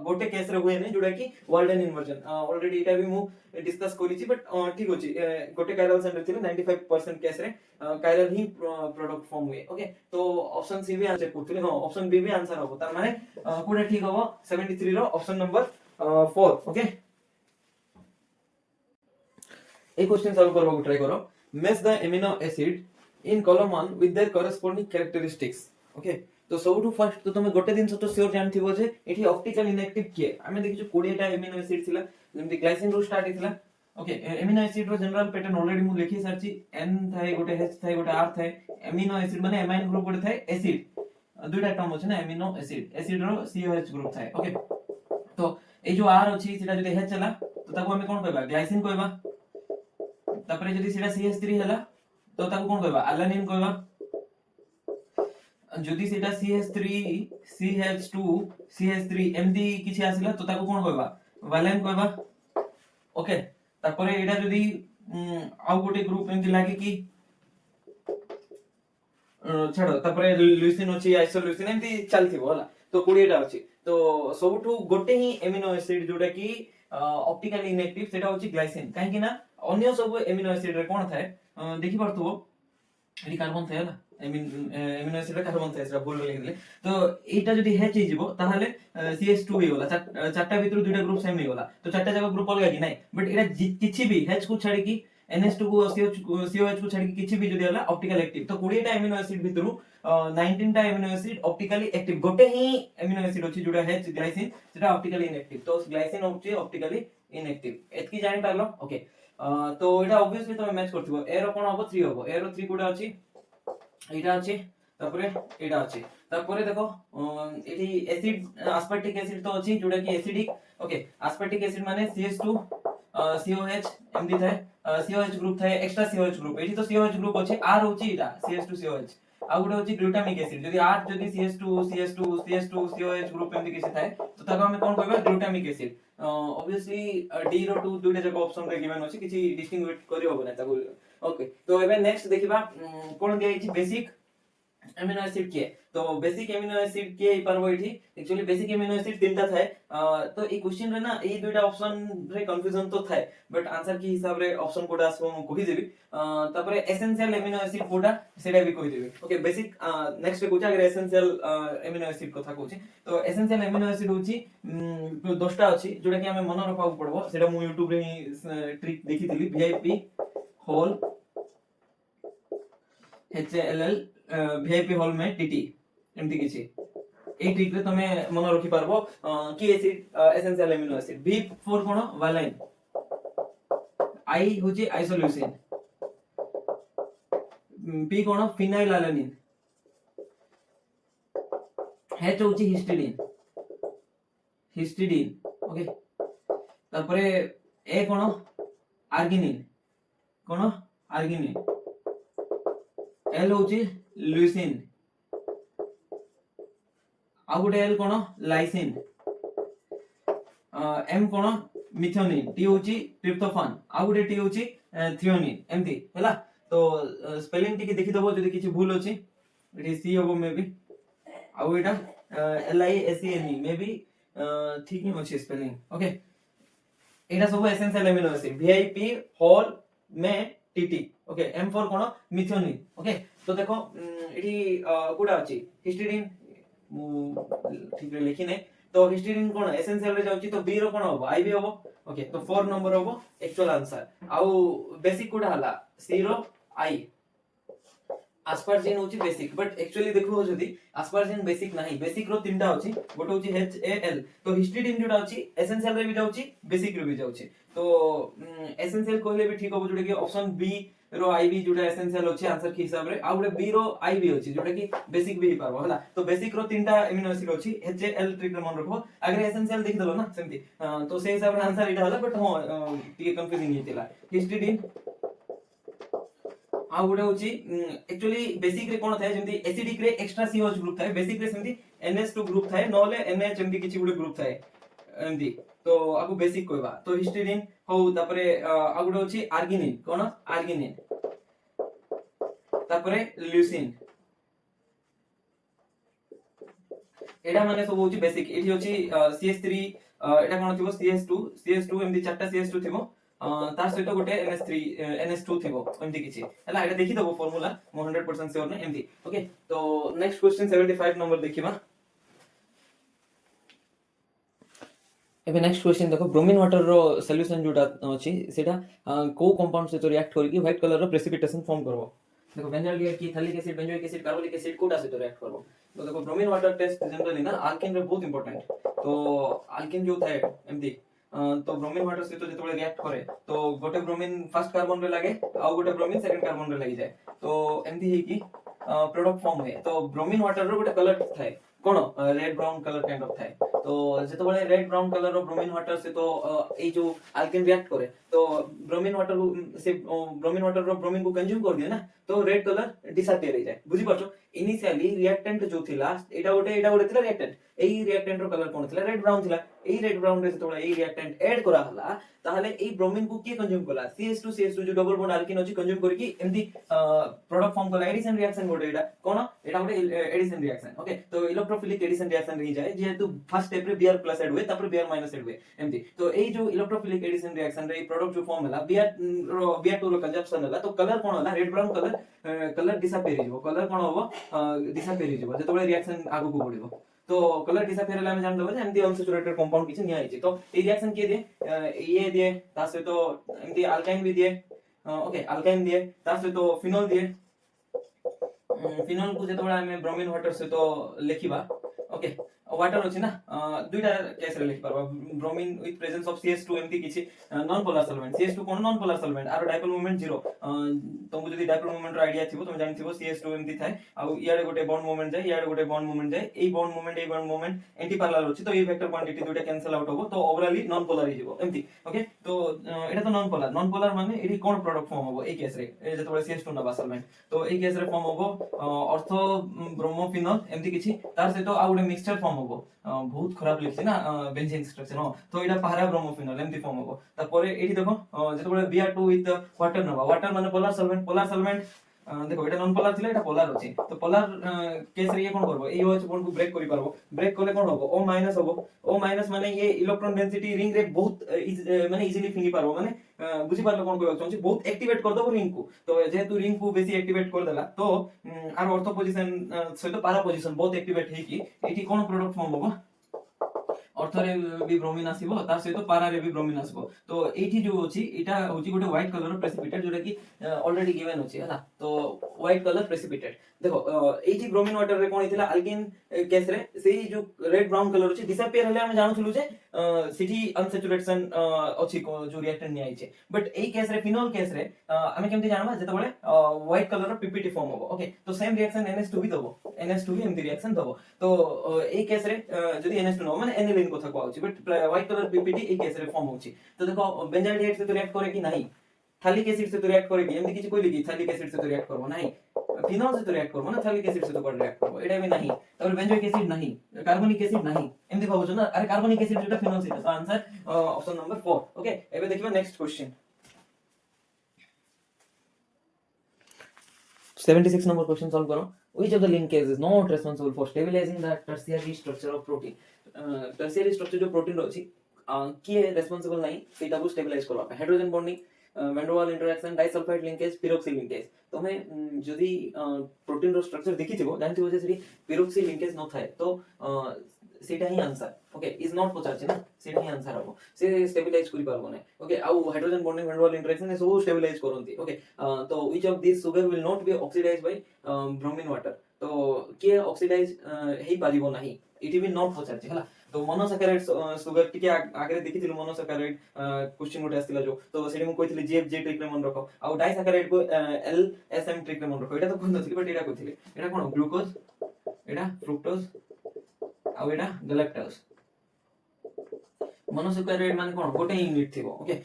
गोटे केस रे होय नै जोडा कि वर्ल्डन इन्वर्जन ऑलरेडी एटा भी मु डिस्कस करी छी बट ठीक अछि गोटे कायरल सेंटर थिले 95% केस रे कायरल ही प्रोडक्ट फॉर्म हुए ओके तो ऑप्शन सी भी आंसर करथिले हां ऑप्शन बी भी आंसर हो तार माने कोडे ठीक हो 73 रो ऑप्शन नंबर 4 ओके ए क्वेश्चन सॉल्व करबा ट्राई करो match the amino acid in column 1 with their corresponding characteristics okay तो सबटू फर्स्ट तो तुम गोटे दिन तो श्योर जानथिबो जे एठी ऑप्टिकल इनएक्टिव के हमें देखिछु 20 टा एमिनो एसिड थिला जेमति ग्लाइसिन रो स्टार्ट हितला ओके एमिनो एसिड रो जनरल पैटर्न ऑलरेडी मु लिखि सारची N थाए गोटे H थाए गोटे R थाए एमिनो एसिड माने एमाइन ग्रुप गोटे थाए एसिड दुईटा टर्म अछि ना एमिनो एसिड एसिड रो COH ग्रुप थाए ओके तो ए जो R अछि सेटा जदि H हला तो ताको हमें कोन कहबा ग्लाइसिन कहबा तापरे जदि सेटा CH3 हला तो ताको कोन कहबा अलानिन कहबा जदि सेटा CH3 CH2 CH3 एमदी किछि आसिला तो ताको कोन कहबा वालेन कहबा ओके तापरे एटा जदि आउ गोटे ग्रुप एमदी लागे कि छाड़ो तापरे ल्यूसिन अछि आइसोल्यूसिन एमदी चलथिबो हला तो 20 टा अछि तो सबठु गोटे ही एमिनो एसिड जोटा कि ऑप्टिकली इनएक्टिव सेटा होछि ग्लाइसिन काहे कि ना अन्य सब एमिनो एसिड रे कोन थाए देखि परथबो एडी कार्बन थाए ना एमिनो एसिड रे कार्बन थाए सेटा भूल लिख दिले तो एटा जदि H हि जिवो ताहाले CH2 हि होला चारटा भितर दुइटा ग्रुप सेम हि होला तो चारटा जगह ग्रुप अलग कि नाही बट एटा किछि भी H को छाडी कि NH2 को COH को छाडी कि किछि भी जदि होला ऑप्टिकल एक्टिव तो 20 टा एमिनो एसिड भितरु 19 टा एमिनो एसिड ऑप्टिकली एक्टिव गोटे ही एमिनो एसिड अछि जोटा H ग्लाइसिन सेटा ऑप्टिकली इनएक्टिव तो ग्लाइसिन होछि ऑप्टिकली इनएक्टिव एतकी जानि पारलो ओके तो एटा ऑब्वियसली तुम मैच करथिबो एरो कोन हबो 3 हबो एरो 3 कोडा अछि एटा अछि तापरे एटा अछि तापरे देखो एठी एसिड एस्पार्टिक एसिड तो अछि जोटा कि एसिडिक ओके एस्पार्टिक एसिड माने CH2 COH एमदी थाए COH ग्रुप थाए एक्स्ट्रा COH ग्रुप एठी तो COH ग्रुप अछि R होछि एटा CH2 COH आ गुटे होछि ग्लूटामिक एसिड जदि R जदि CH2 COH ग्रुप एमदी किछि थाए तो ताको हम कोन कहबा ग्लूटामिक एसिड ऑब्वियसली D रो 2 दुइटा जक ऑप्शन रे गिवन अछि किछि डिस्टिंग्विश करि होबो ना ताको ओके तो एबे नेक्स्ट देखिबा कोन दिया अछि बेसिक एमिनो एसिड के तो बेसिक एमिनो एसिड के परबो एठी एक्चुअली बेसिक एमिनो एसिड तीनटा थाए तो ए क्वेश्चन रे ना ए दुइटा ऑप्शन रे कंफ्यूजन तो थाए बट आंसर की हिसाब रे ऑप्शन कोडा आसबो म कहि देबी तापरे एसेंशियल एमिनो एसिड कोडा सेटा भी कहि देबी ओके बेसिक नेक्स्ट कोचा अगर एसेंशियल एमिनो एसिड कथा कहूची तो एसेंशियल एमिनो एसिड होची 10टा अछि जोटा कि हमें मन रखा पड़बो सेटा मु YouTube रे ट्रिक देखिथिली VIP hall HALL VIP whole में TT एमती किछि ए ट्रिक रे तमे मन रखि पारबो कि acid essential amino acid B4 कोन वालाइन I होची आइसोल्यूसिन P कोन फिनाइल अलानिन H होची हिस्टिडीन ओके तापरे ए कोन आर्गिनिन L होची ल्यूसिन आ गुटे L कोन लाइसिन M कोन मिथ्योनिन T होची ट्रिप्टोफान आ गुटे T होची थ्रियोनिन एमती हैला तो स्पेलिंग टिके देखि दबो जदि किछि भूल अछि एठी C होबो may be uh Etah LISENE may be ठीक ही अछि स्पेलिंग ओके एटा सब essential amino acid VIP whole में TT ओके M4 कोन मिथ्योनिन ओके तो देखो एठी कोडा अछि हिस्टिडीन मु ठीक रे लिखि नै तो हिस्टिडीन कोन एसेंशियल रे जाउची तो B रो कोन होबो I भी होबो ओके तो 4 नंबर होबो एक्चुअल आंसर आउ बेसिक कोडा हला C रो I aspargine होची बेसिक बट एक्चुअली देखो जदी aspargine बेसिक नाही बेसिक रो तीनटा होची गोटे होची HAL तो हिस्टिडीन जोटा होची एसेंशियल रे भी जाउची बेसिक रे भी जाउची तो एसेंशियल कहले भी ठीक होबो जोटा कि ऑप्शन बी रो आईबी जोटा एसेंशियल होची आंसर के हिसाब रे आ गुटे बी रो आईबी होची जोटा कि बेसिक भी पारबो हला तो बेसिक रो तीनटा एमिनो एसिड होची HAL ट्रिक रे मन रखबो अगर एसेंशियल देख दलो ना सेमती तो से हिसाब रे आंसर इटा हला बट हां टिके कंफ्यूजिंग हितिला हिस्टिडीन आ गुटे होची एक्चुअली बेसिक रे कोन थाए जेमती एसिडिक रे एक्स्ट्रा COH ग्रुप थाए बेसिक रे सेमती NH2 ग्रुप थाए नले NH जेमती किछि गुटे ग्रुप थाए एमती तो आगु बेसिक कहबा तो हिस्टिडीन हो तापरे आ गुटे होची आर्गिनिन कोन आर्गिनिन तापरे ल्यूसिन एडा माने सब होची बेसिक एठी होची CH3 एडा कोन थिबो CH2 एमती चारटा CH2 थिबो तार सहित गोटे NH2 थिबो एमती किछि हला एटा देखि दबो फार्मूला मो 100% श्योर नै एमती ओके तो नेक्स्ट क्वेश्चन 75 नंबर देखिबा एबे नेक्स्ट क्वेश्चन देखो ब्रोमीन वाटर रो सॉल्यूशन जोटा अछि सेटा को कंपाउंड से रिएक्ट करी कि व्हाइट कलर रो प्रेसिपिटेशन फॉर्म करबो देखो बेंजोइक की phthalic acid benzoic acid carbonic acid कोटा से रिएक्ट करबो तो देखो ब्रोमीन वाटर टेस्ट जनरली ना अल्केन रे बहुत इंपोर्टेंट तो अल्केन जो थाए एमती तो ब्रोमीन वाटर से तो जेतबे रिएक्ट करे तो गोटे ब्रोमीन फर्स्ट कार्बन रे लागे आ गोटे ब्रोमीन सेकंड कार्बन रे लागि जाय तो एमती हे कि प्रोडक्ट फॉर्म हुए तो ब्रोमीन वाटर रो गोटे कलर थाए कोन red brown colour kind of थाए तो जेतो बळे रेड ब्राउन कलर रो ब्रोमीन वाटर से तो ए जो अल्केन रिएक्ट करे तो ब्रोमीन वाटर से ब्रोमीन वाटर रो ब्रोमीन को कंज्यूम कर दिए ना तो रेड कलर डिसअपियर हो जाए बुझी पाछो इनिशियली रिएक्टेंट जो थिला एटा गोटे थिला रिएक्टेंट एई रिएक्टेंट रो कलर कोन थिला रेड ब्राउन थिला एई रेड ब्राउन रे जेतो बळे एई रिएक्टेंट ऐड करा हला ताहले एई ब्रोमीन को के कंज्यूम कला CH2 जो डबल बॉन्ड अल्केन अछि कंज्यूम करकी एमदी प्रोडक्ट फॉर्म कला एडिशन रिएक्शन गोटे एटा कोन एटा गोटे एडिशन रिएक्शन ओके तो इलेक्ट्रोफिलिक एडिशन रिएक्शन रही जाए जेहेतु फर्स्ट स्टेप रे Br प्लस ऐड हुए तापर Br माइनस ऐड हुए एमदी तो एई जो इलेक्ट्रोफिलिक एडिशन रिएक्शन रे प्रोडक्ट जो फॉर्म हला Br2 रो कंजप्शन हला तो कलर कोन हला रेड ब्राउन कलर डिसअपियर हिजो कलर कोन होबो डिसअपियर हिजो जेतो बळे रिएक्शन आगु को बढ़िबो तो कलर डिसअपियर हला हम जान दबो जे एमदी अनसैचुरेटेड कंपाउंड किछ निया आइछि तो ए रिएक्शन के दिए ये दिए ता से तो एमदी अल्काइन भी दिए ओके अल्काइन दिए ता से तो फिनोल दिए फिनोल को जेतो बळे हमें ब्रोमीन वाटर से तो लिखिबा ओके वाटर अछि ना दुईटा केस रे लिखि परबा bromine with presence of CH2 एमती किछि नॉन पोलर सॉल्वेंट CH2 कोन नॉन पोलर सॉल्वेंट आरो डायपोल मोमेंट 0 तुमको जदी डायपोल मोमेंट रो आईडिया थिबो तुम जानि थिबो CH2 एमती थाए आ इयाडे गोटे बॉन्ड मोमेंट जाय इयाडे गोटे बॉन्ड मोमेंट जाय a bond moment anti parallel अछि तो ए वेक्टर क्वांटिटी दुईटा कैंसिल आउट होबो तो ओवरऑली नॉन पोलर हि जिवो एमती ओके तो एटा तो नॉन पोलर माने एडी कोन प्रोडक्ट फॉर्म होबो ए केस रे ए जतो CH2 नबा सॉल्वेंट तो ए केस रे फॉर्म होबो ऑर्थो ब्रोमोफिनॉल एमती किछि तार से तो आ गोटे मिक्सचर फॉर्म होबो बहुत खराब लिखछि ना बेंजीन स्ट्रक्चर हो तो एटा पारा ब्रोमोफिनॉल एमती फॉर्म होबो तापर एठी देखो जतो बळे Br2 विथ वाटर नबा वाटर माने पोलर सॉल्वेंट देखो एटा नॉन पोलर थिला एटा पोलर अछि तो पोलर केस रे ये कोन करबो ए OH बॉन्ड को ब्रेक करि पारबो ब्रेक करले कोन होबो O माइनस माने ये इलेक्ट्रॉन डेंसिटी रिंग रे बहुत माने इजीली फिंगी पारबो माने बुझी पारलो कोन कहबो चाहछि बहुत एक्टिवेट कर दबो रिंग को तो जेहेतु रिंग को बेसी एक्टिवेट कर देला तो आर ऑर्थो पोजीशन सहित पारा पोजीशन बहुत एक्टिवेट हे कि एठी कोन प्रोडक्ट फॉर्म होबो ऑर्थोरे भी ब्रोमीन आसीबो तार सहित पारा रे भी ब्रोमीन आसीबो तो एठी जो अछि एटा होची गोटे व्हाइट कलर प्रेसिपिटेट जोटा कि ऑलरेडी गिवन अछि हला तो व्हाइट कलर प्रेसिपिटेट देखो एठी ब्रोमीन वाटर रे कोन हितला अल्केन केस रे सेही जो रेड ब्राउन कलर अछि डिसअपियर हले हम जानु थलु जे सिटी अनसैचुरेशन अछि जो रिएक्टेंट नि आइछे बट एई केस रे फिनोल केस रे हमें केमति जानबा जेते बळे व्हाइट कलर पीपीटी फॉर्म होबो ओके तो सेम रिएक्शन NH2 भी दबो NH2 भी एमति रिएक्शन दबो तो एई केस रे जदी NH2 न माने एनिलीन को थको आउची बट व्हाइट कलर पीपीटी एई केस रे फॉर्म होची तो देखो बेंजाइड से तो रिएक्ट करे कि नहीं थालिक एसिड से तो रिएक्ट करे कि एमति किछ कोइली कि थालिक एसिड से तो रिएक्ट करबो नहीं फिनोल से तो रिएक्ट करबो ना थालिक एसिड से तो कोड रिएक्ट करबो एटा भी नहीं तब बेंजोइक एसिड नहीं कार्बनिक एसिड नहीं एमति कहबो ना अरे कार्बनिक एसिड जेटा फिनोल से तो आंसर ऑप्शन नंबर 4 ओके एबे देखिबा next question 76 number question solve करो which of the linkage is not responsible for stabilizing the tertiary structure of protein tertiary structure जो प्रोटीन रो अछि किए रेस्पोंसिबल नहीं सेटा को स्टेबलाइज करबा hydrogen bonding van der Waals interaction disulphide linkage पिरोक्सिल linkage तो हमें जदी प्रोटीन रो स्ट्रक्चर देखिथिबो जानथिबो जे सेठी पिरोक्सिल लिंकेज न थाए तो सेटा ही आंसर ओके इज नॉट पचारछि ना सेटा ही आंसर हबो से स्टेबलाइज करि पारबो नै ओके आ hydrogen bonding van der Waals interaction ए सब स्टेबलाइज करंती ओके तो which of this sugar will not be oxidized by bromine water तो के ऑक्सीडाइज हेई पारिबो नाही इट विल नॉट पचारछि हला तो मोनोसैकेराइड सुगर टिके आगे देखिथिलु मोनोसैकेराइड क्वेश्चन गोटे आस्तिला जो तो सेठी मु कहिथिले GFJ ट्रिक रे मन रखो आ डाइसैकेराइड को LSM ट्रिक रे मन रखो एटा तो कोन नथिले but Etah कहिथिले Etah cone glucose Etah fructose uh Etah galactose monosaccharide माने कोन गोटे यूनिट थिबो ओके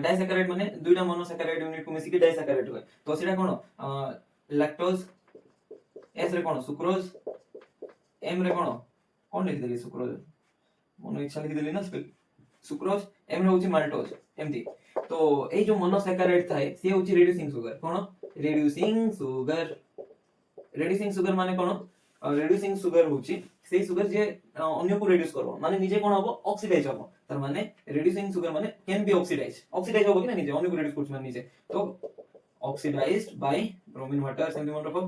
डाइसैकेराइड माने दुईटा मोनोसैकेराइड यूनिट को मिसिकी डाइसैकेराइड होय तो सेटा कोन लैक्टोज एस रे कोन सुक्रोज एम रे कोन लिख देली सुक्रोज मोनो इच्छा लिख देली ना सुक्रोज एम रे होची माल्टोज एमती तो ए जो मोनोसैकेराइड थाए से होची रिड्यूसिंग शुगर कोन रिड्यूसिंग शुगर माने कोन रिड्यूसिंग शुगर होची से शुगर जे अन्य को रिड्यूस करबो माने निजे कोन हबो ऑक्सीडाइज हबो तार माने रिड्यूसिंग शुगर माने कैन बी ऑक्सीडाइज हबो कि ना निजे अन्य को रिड्यूस करछ माने निजे तो ऑक्सीडाइज्ड बाय ब्रोमीन वाटर सेमि मन रखो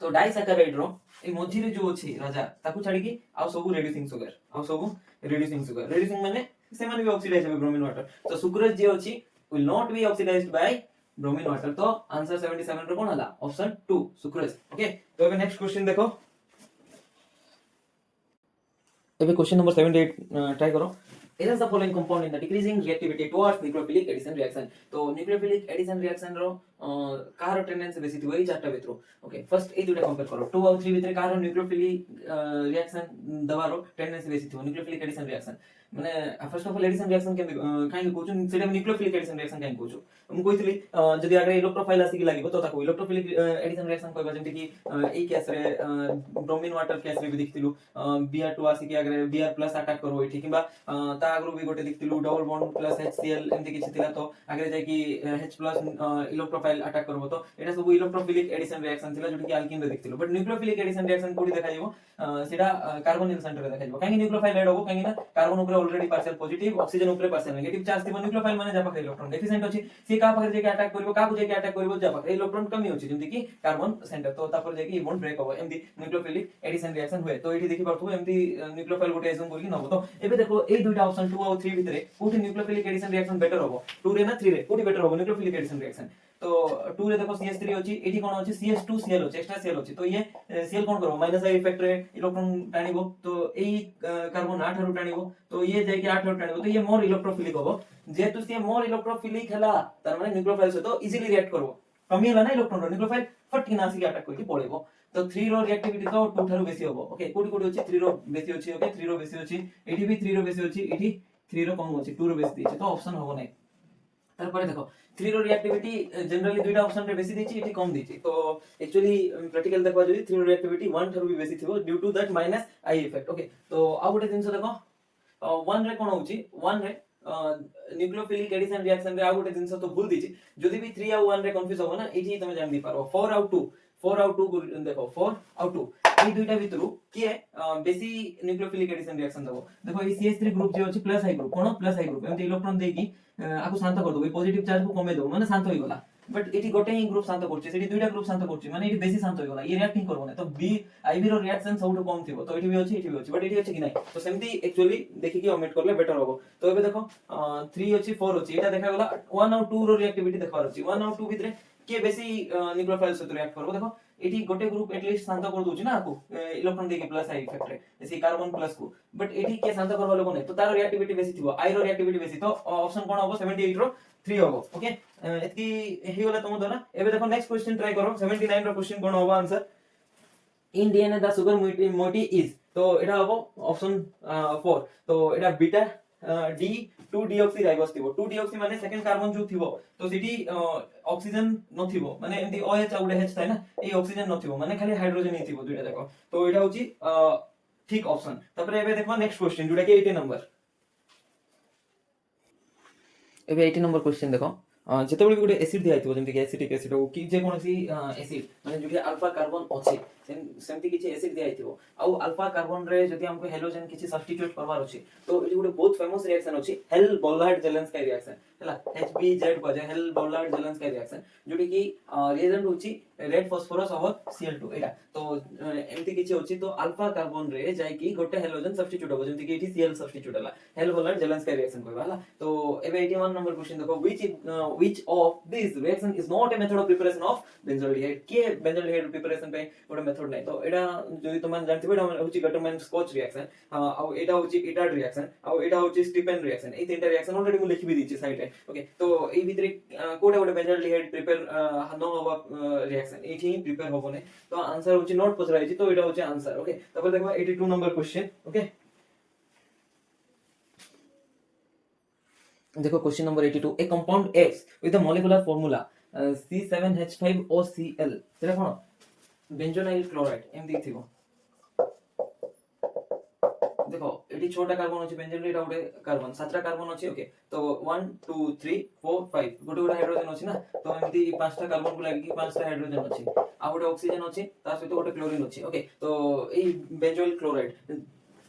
तो डाइसैकेराइड रो ए मझी रे जो अछि राजा ताकू छाडी की आ सब रिड्यूसिंग शुगर रिड्यूसिंग माने से माने भी ऑक्सीडाइज होबे ब्रोमीन वाटर तो सुक्रोज जे अछि will not be oxidized by bromine water तो आंसर 77 रो कोन हला ऑप्शन 2 सुक्रोज ओके तो एबे नेक्स्ट क्वेश्चन देखो एबे क्वेश्चन नंबर 78 ट्राई करो It is the following compound in the decreasing reactivity towards nucleophilic addition reaction. तो nucleophilic addition reaction रो कार टेंडेंसी बेसी थिबो ए चारटा भितरो ओके फर्स्ट ए दुटा कंपेयर करो 2 और 3 भितर कार न्यूक्लियोफिलिक रिएक्शन दबारो टेंडेंसी बेसी थिबो न्यूक्लियोफिलिक एडिशन रिएक्शन माने first of all addition reaction के काई कोचो सेटा न्यूक्लियोफिलिक एडिशन रिएक्शन काई कोचो हम कोइतली जदि आगे इलेक्ट्रोफाइल आसी लागो तो ताको इलेक्ट्रोफिलिक एडिशन रिएक्शन कहबा जेंति कि ए केस रे ब्रोमीन वाटर केस रे भी देखतिलु Br2 आसी कि आगे Br+ अटैक करो एठी किबा ता आगरो भी गोटे देखतिलु डबल बॉन्ड प्लस HCl एंति किछि थिला तो आगे जाय कि H+ इलेक्ट्रोफाइल अटैक करबो तो एटा सब इलेक्ट्रोफिलिक एडिशन रिएक्शन थिला जोटी कि अल्किन रे देखतिलु बट न्यूक्लियोफिलिक एडिशन रिएक्शन कोडी देखा जेबो सेटा कार्बोनिल सेंटर रे देखा जेबो काहे न्यूक्लियोफाइल ऐड होबो काहे ना कार्बन ऊपर ऑलरेडी पार्शियल पॉजिटिव ऑक्सीजन ऊपर पार्शियल नेगेटिव चार्ज थिबो न्यूक्लियोफाइल माने जा पाखे इलेक्ट्रॉन डेफिशिएंट अछि से का पाखे जे के अटैक करबो का बुझे के अटैक करबो जा पाखे इलेक्ट्रॉन कमी अछि जेंति कि कार्बन सेंटर तो तापर जे कि बॉन्ड ब्रेक होबो एमदी न्यूक्लियोफिलिक एडिशन रिएक्शन हुए तो एठी देखि परथु एमदी न्यूक्लियोफाइल गोटे एज्यूम करके नबो तो एबे देखो ए दुइटा ऑप्शन 2 और 3 भितरे कोठी न्यूक्लियोफिलिक एडिशन रिएक्शन बेटर होबो 2 रे ना 3 रे कोठी बेटर होबो न्यूक्लियोफिलिक एडिशन रिएक्शन तो 2 रे देखो CH3 अछि एठी कोन अछि CH2Cl अछि एक्स्ट्रा Cl अछि तो ये Cl कोन करबो माइनस आई इफेक्ट रे इलेक्ट्रॉन टाणिबो तो एई कार्बन 8 रो टाणिबो तो ये जाय कि 8 रो टाणिबो तो ये मोर इलेक्ट्रोफिलिक होबो जेतु से मोर इलेक्ट्रोफिलिक हला तार माने न्यूक्लियोफाइल से तो इजीली रिएक्ट करबो कमी हला ना इलेक्ट्रॉन रो न्यूक्लियोफाइल फटकी नासी के अटैक करके पळेबो तो 3 रो रिएक्टिविटी तो 2 थारु बेसी होबो ओके कोडी कोडी अछि 3 रो बेसी अछि ओके 3 रो बेसी अछि एठी भी 3 रो बेसी अछि एठी 3 रो कम अछि 2 रो बेसी दिछि तो ऑप्शन होबो नै तार परे देखो 3 रो रिएक्टिविटी जनरली दुइटा ऑप्शन रे बेसी दिछि एठी कम दिछि तो एक्चुअली प्रैक्टिकल देखबा जदी 3 रो रिएक्टिविटी 1 थारु भी बेसी थिबो due to that minus I effect okay तो आ गोटे जिंस देखो 1 रे कोन होउची 1 रे न्यूक्लियोफिलिक एडिशन रिएक्शन रे आ गोटे जिंस तो भूल दिछि जदी भी 3 आ 1 रे कंफ्यूज होबो ना एठी तमे जान दी पारो 4 आउट 2 देखो 4 आउट 2 এই দুইটা ভিতরু কি বেশি নিউক্লিওফিলিক এডিশন রিঅ্যাকশন দেবো দেখো এই CH3 গ্রুপ যে আছে প্লাস আই গ্রুপ কোন প্লাস আই গ্রুপ এমতি ইলেক্ট্রন দেই কি আকু শান্ত कर दो এই পজিটিভ চার্জ কো কমে দেবো মানে শান্ত হই গলা बट एटी गोटे ही ग्रुप शांत करछि सेठी दुइटा ग्रुप शांत करछि माने एटी बेसी शांत होई गला ये रिएक्टिंग करबो ना तो बी आईबी रो रिएक्शन सबटु कम थिबो तो एठी भी अछि बट एठी अछि कि नै तो सेमती एक्चुअली देखि कि ओमिट करले बेटर होबो तो एबे देखो 3 अछि 4 अछि एटा देखा गला 1 और 2 रो रिएक्टिविटी देखबार अछि 1 और 2 भितरे के बेसी न्यूक्लियोफाइल से रिएक्ट करबो देखो एठी गोटे ग्रुप एटलीस्ट शांत कर दोछि ना आकु इलेक्ट्रॉन देके प्लस आई इफेक्ट रे जैसे कार्बन प्लस को बट एठी के शांत करबा लोग नै तो तार रिएक्टिविटी बेसी थिबो आई रो रिएक्टिविटी बेसी तो ऑप्शन कोन होबो 78 रो 3 होबो ओके एतकी हे होला तुम दोना एबे देखो नेक्स्ट क्वेश्चन ट्राई करो 79 रो क्वेश्चन कोन होबो answer in DNA the sugar moiety is तो एटा होबो ऑप्शन 4 तो एटा बीटा डी 2 डीऑक्सी राइबोस थिबो 2 डीऑक्सी माने सेकंड कार्बन जो थिबो तो सिटी ऑक्सीजन न थिबो माने एंती OH आ उडे H थाय ना ए ऑक्सीजन न थिबो माने खाली हाइड्रोजन ही थिबो दुइटा देखो तो एटा होची ठीक ऑप्शन तबरे एबे देखो नेक्स्ट क्वेश्चन जोटा कि 80 नंबर एबे 80 नंबर क्वेश्चन देखो जेतेबेले गोटे एसिड दिया आइतो जेमति कि एसिटिक एसिड हो कि जे कोनसी एसिड माने जोटी अल्फा कार्बन अछि सेमति किछि एसिड दिया आइतो आ अल्फा कार्बन रे जदि हमको हेलोजन किछि सब्स्टिट्यूट करबार अछि तो एटी गोटे बहुत फेमस रिएक्शन अछि हेल बोलार्ड जेलेंस्की रिएक्शन हला HBZ को जे हेल बोलार्ड जेलेंस्की रिएक्शन जोटी कि रिएजेंट होछि रेड फास्फोरस और Cl2 एटा तो एमति किछि होछि तो अल्फा कार्बन रे जाय कि गोटे हेलोजन सब्स्टिट्यूट हो जेमति कि एटी Cl सब्स्टिट्यूट हला हेल बोलार्ड जेलेंस्की रिएक्शन कहबा हला तो एबे 81 नंबर क्वेश्चन देखो which of these reaction is not a method of preparation of benzaldehyde के benzaldehyde preparation पे गोटे मेथड नै तो एटा जदि तुम जानथिबे एटा होछि गटरमैन स्कॉच रिएक्शन आ एटा होछि इटार्ड रिएक्शन आ एटा होछि स्टीफेन रिएक्शन ए तीनटा रिएक्शन ऑलरेडी मु लिखि भी दिछि साइड रे ओके तो ए भितरे कोडा गोटे बेंजल्डिहाइड प्रिपेयर न होबा रिएक्शन एठी प्रिपेयर होबो नै तो आंसर होछि नॉट पचराइ छि तो एटा होछि आंसर ओके तब देखबा 82 नंबर क्वेश्चन ओके देखो question number 82 A compound X with the molecular formula C7H5OCl सेटा कोन बेंजोनाइल क्लोराइड एमदी थिबो देखो एटी छोटा कार्बन अछि बेंजोल एटा गोटे कार्बन सातटा कार्बन अछि ओके तो 1 2 3 4 5 गोटे गोटे हाइड्रोजन अछि ना तो एमती पांचटा कार्बन को लागि पांचटा हाइड्रोजन अछि आ गोटे ऑक्सीजन अछि ता सहित गोटे क्लोरीन अछि ओके तो ए बेंजोइल क्लोराइड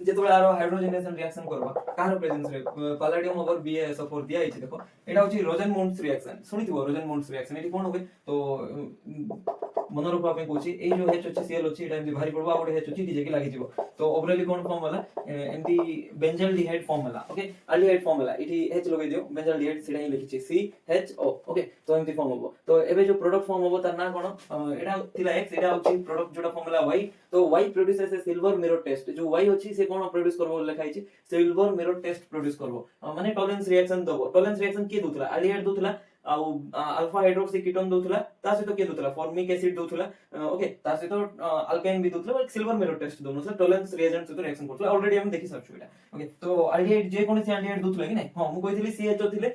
जेतबे आरो हाइड्रोजनेशन रिएक्शन करबा कार प्रेजेंस रे पैलेडियम ओवर BaSO4 दिया अछि देखो एटा होछि रोजन-मुंड्स रिएक्शन सुनिथिबो रोजन-मुंड्स रिएक्शन एटी कोन होबे तो मनोरूप आपे कोछि ए जो H अछि Cl अछि एटा एमती भारी पड़बा गोटे H अछि डीजे के लागि जिवो तो ओवरऑली कोन फॉर्म वाला एमती बेंजल्डिहाइड फॉर्म वाला ओके अल्डिहाइड फॉर्म वाला एटी H लगै दियो बेंजल्डिहाइड सिडा ही लिखि छी CHO ओके तो एमती फॉर्म होबो तो एबे जो प्रोडक्ट फॉर्म होबो तार ना कोन एटा थिला X एटा होछि प्रोडक्ट जोटा फॉर्मूला Y तो Y प्रोड्यूसेस ए सिल्वर मिरर टेस्ट जो Y अछि से कोन प्रोड्यूस करबो लिखा सिल्वर मिरर टेस्ट प्रोड्यूस करबो माने टॉलरेंस रिएक्शन दबो टॉलरेंस रिएक्शन के दुतला अल्डिहाइड दुतला ଆଉ ଆଲଫା ହାଇଡ୍ରୋକ୍ସି କିଟୋନ ଦଉଥିଲା ତା ସହିତ କିଏ ଦଉଥିଲା ଫର୍ମିକ एसिड ଦଉଥିଲା ओके ତା ସହିତ ଆଲକାଇନ୍ ବି ଦଉଥିଲା ବଟ ସିଲଭର ମିରର ଟେଷ୍ଟ ଦଉନଥିଲା ଟୋଲେରାନ୍ସ ରିଏଜେंट ସହିତ ରିଆକ୍ସନ କରୁଥିଲା ऑलरेडी हम देखि सारछु एटा ओके तो अल्डिहाइड जे कोनसी अल्डिहाइड दउथले कि नै हां मु कहितली CHO थिले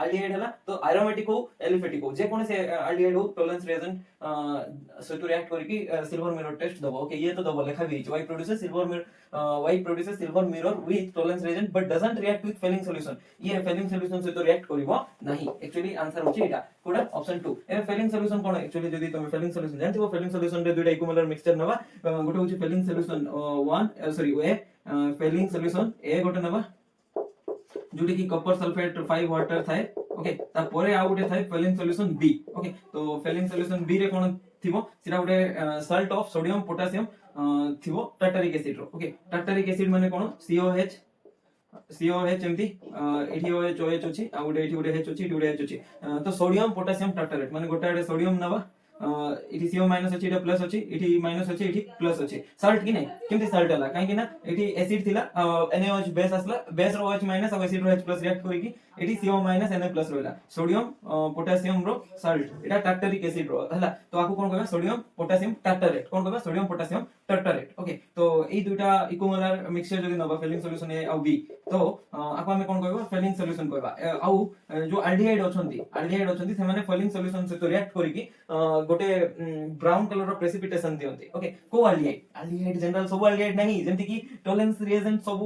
अल्डिहाइड हला तो एरोमेटिक हो एलिफेटिक हो जे कोनसी अल्डिहाइड हो टोलेरांस रिएजेंट सହିତ रिएक्ट करके सिल्वर मिरर टेस्ट दबो ओके ये तो दबो लिखा भी which produces silver mirror with Tollens reagent but doesn't react with Fehling solution ये फेलिंग सॉल्यूशन सହିତ रिएक्ट करबो नहीं एक्चुअली आंसर होची एटा कोडा ऑप्शन 2 ए फेलिंग सॉल्यूशन कोन एक्चुअली जदी तुम फेलिंग सॉल्यूशन जानथिबो फेलिंग सॉल्यूशन रे दुइटा इक्विमोलर मिक्सचर नबा गोटे होची Fehling solution 1 sorry A Fehling solution A गोटे नबा जोटी की कॉपर सल्फेट 5 वाटर थाए ओके ता परे आ गोटे थाए फेलिंग सॉल्यूशन बी ओके तो फेलिंग सॉल्यूशन बी रे कोन थिबो सिरा गोटे सॉल्ट ऑफ सोडियम पोटेशियम थिबो टार्टारिक एसिड रो ओके टार्टारिक एसिड माने कोन COH एमती एठी OH अछि आ गोटे एठी गोटे H अछि एठी गोटे H अछि तो सोडियम पोटेशियम टार्टारेट माने गोटे सोडियम नबा इठी CO माइनस अछि एटा प्लस अछि इठी माइनस अछि इठी प्लस अछि सॉल्ट कि नै केमती सॉल्ट हला काहे कि ना इठी एसिड थिला NaOH बेस आसला बेस रो OH माइनस आ एसिड रो H प्लस रिएक्ट करिकि इठी CO माइनस Na प्लस रहला सोडियम पोटेशियम रो सॉल्ट एटा टार्टारिक एसिड रो हला तो आकु कोन कहबा सोडियम पोटेशियम टार्टारेट कोन कहबा सोडियम पोटेशियम टार्टारेट ओके तो एई दुटा इक्विमोलर मिक्सचर जदी नबा फेलिंग सॉल्यूशन ए आ बी तो आकु हमें कोन कहबा फेलिंग सॉल्यूशन कहबा आउ जो अल्डिहाइड अछंती से माने फेलिंग सॉल्यूशन से तो रिएक्ट करिकि गोटे ब्राउन कलर रो प्रेसिपिटेशन दियंती ओके को अल्डिहाइड जनरल सब अल्डिहाइड नहीं जेंति कि टोलेरांस रिएजेंट सब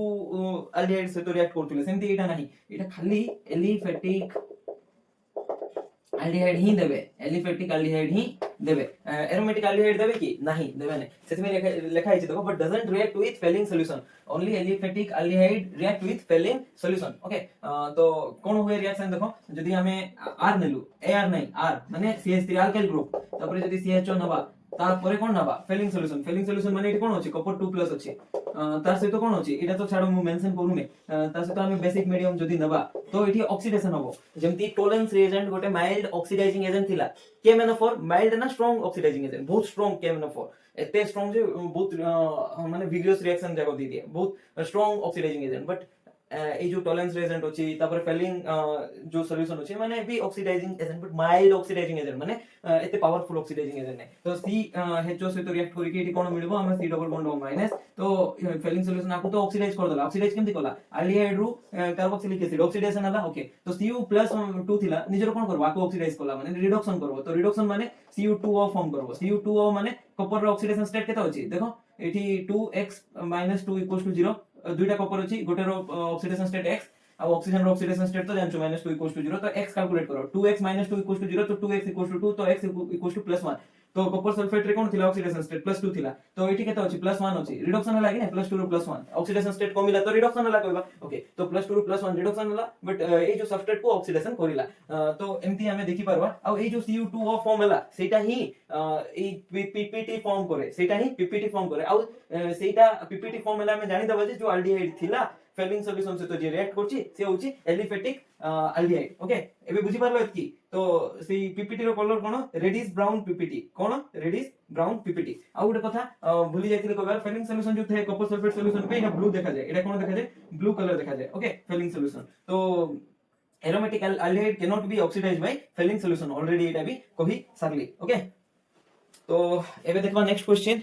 अल्डिहाइड से तो रिएक्ट करथुले सेंति एटा नहीं एटा खाली एलिफेटिक अल्डिहाइड ही देबे एलिफेटिक अल्डिहाइड ही देबे एरोमेटिक अल्डिहाइड देबे कि नहीं देबे नै सेति में लिखा है देखो but doesn't react with Fehling solution only aliphatic aldehyde react with Fehling solution okay तो कोन हुए रिएक्शन देखो जदी हमें आर नेलु AR नहीं आर माने CH3 अल्काइल ग्रुप तापर जदी CHO नबा तापर कोन नबा फेलिंग सॉल्यूशन माने एटी कोन अछि कॉपर 2+ अछि तार सहित कोन अछि एटा तो छाडो मु मेंशन करू नै तार सहित हमें बेसिक मीडियम जदी नबा तो एटी ऑक्सीडेशन होबो जेमति टोलेरांस रिएजेंट गोटे माइल्ड ऑक्सीडाइजिंग एजेंट थिला KMnO4 माइल्ड ना स्ट्रांग ऑक्सीडाइजिंग एजेंट बहुत स्ट्रांग KMnO4 एते स्ट्रांग जे बहुत माने विग्रियस रिएक्शन जाको दी दिए बहुत स्ट्रांग ऑक्सीडाइजिंग एजेंट बट ए जो टोलेरांस रिएजेंट अछि तापर फेलिंग जो सॉल्यूशन अछि माने भी oxidizing agent but mild oxidizing agent माने एते पावरफुल ऑक्सीडाइजिंग एजेंट नै तो CHO से तो रिएक्ट करिके एटी कोन मिलबो हम C डबल बॉन्ड माइनस तो फेलिंग सॉल्यूशन आकु तो ऑक्सीडाइज कर देला ऑक्सीडाइज केमति कला अल्डिहाइड रु कार्बोक्सिलिक एसिड ऑक्सीडेशन हला ओके तो Cu+2 थिला निजरो कोन करबो आकु ऑक्सीडाइज कला माने रिडक्शन करबो तो रिडक्शन माने Cu2O फॉर्म करबो Cu2O माने कॉपर रो ऑक्सीडेशन स्टेट केता अछि देखो एटी 2x - 2 = 0 दुईटा कॉपर अछि गोटे रो ऑक्सीडेशन स्टेट x आ ऑक्सीजन रो ऑक्सीडेशन स्टेट तो जानछु -2 = 0 तो x कैलकुलेट करो 2x - 2 = 0 तो 2x = 2 तो x = +1 तो कॉपर सल्फेट रे कोन थिला ऑक्सीडेशन स्टेट +2 थिला तो एठी केता अछि +1 अछि रिडक्शन हला कि नै +2 रो +1 ऑक्सीडेशन स्टेट कमिला तो रिडक्शन हला कहबा ओके तो +2 रो +1 रिडक्शन हला बट ए जो सबस्ट्रेट को ऑक्सीडेशन करिला तो एमती हमें देखि परबा आ ए जो Cu2O फॉर्म हला सेटा ही ए पीपीटी फॉर्म करे सेटा ही पीपीटी फॉर्म करे आ सेटा पीपीटी फॉर्म हला हमें जानि दबा जे जो अल्डिहाइड थिला फेलिंग सॉल्यूशन से तो जे रिएक्ट करछि से होछि एलिफेटिक अल्डिहाइड ओके एबे बुझि पारलो एतकी तो सी पीपीटी रो कलर कोन रेडिश ब्राउन पीपीटी कोन रेडिश ब्राउन पीपीटी आ गुटे कथा भूली जायतिले कबार फेलिंग सॉल्यूशन जो थे कॉपर सल्फेट सॉल्यूशन पे एटा ब्लू देखा जाय एटा कोन देखा जाय ब्लू कलर देखा जाय ओके फेलिंग सॉल्यूशन तो aromatic aldehyde can not be oxidized by Fehling solution already एटा भी कहि सारली ओके तो एबे देखबा नेक्स्ट क्वेश्चन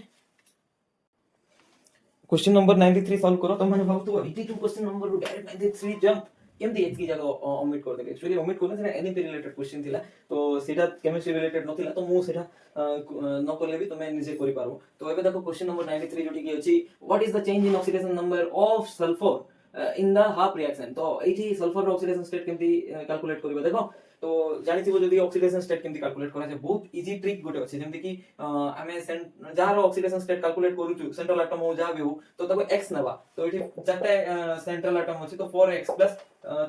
नंबर 93 सॉल्व करो तो माने भाबतो 82 क्वेश्चन नंबर डायरेक्ट 93 जंप केमती एतकी जगह ओमिट कर देले एक्चुअली ओमिट करले सेटा एनएपी रिलेटेड क्वेश्चन थिला तो सेटा केमिस्ट्री रिलेटेड नथिला तो मु सेटा न करले भी तमे निजे करि पारो तो एबे देखो क्वेश्चन नंबर 93 जोटी की अछि what is the change in oxidation number of sulphur in the half reaction तो एठी सल्फर ऑक्सीडेशन स्टेट केमती कैलकुलेट करबो देखो तो जानि थिबो जदी ऑक्सीडेशन स्टेट केमती कैलकुलेट करा जाय बहुत इजी ट्रिक गोटे अछि जेमति कि हमें जार ऑक्सीडेशन स्टेट कैलकुलेट करूछु सेंट्रल एटम हो जा भी हो तो तब x नबा तो एठी चारटे सेंट्रल एटम अछि तो 4x प्लस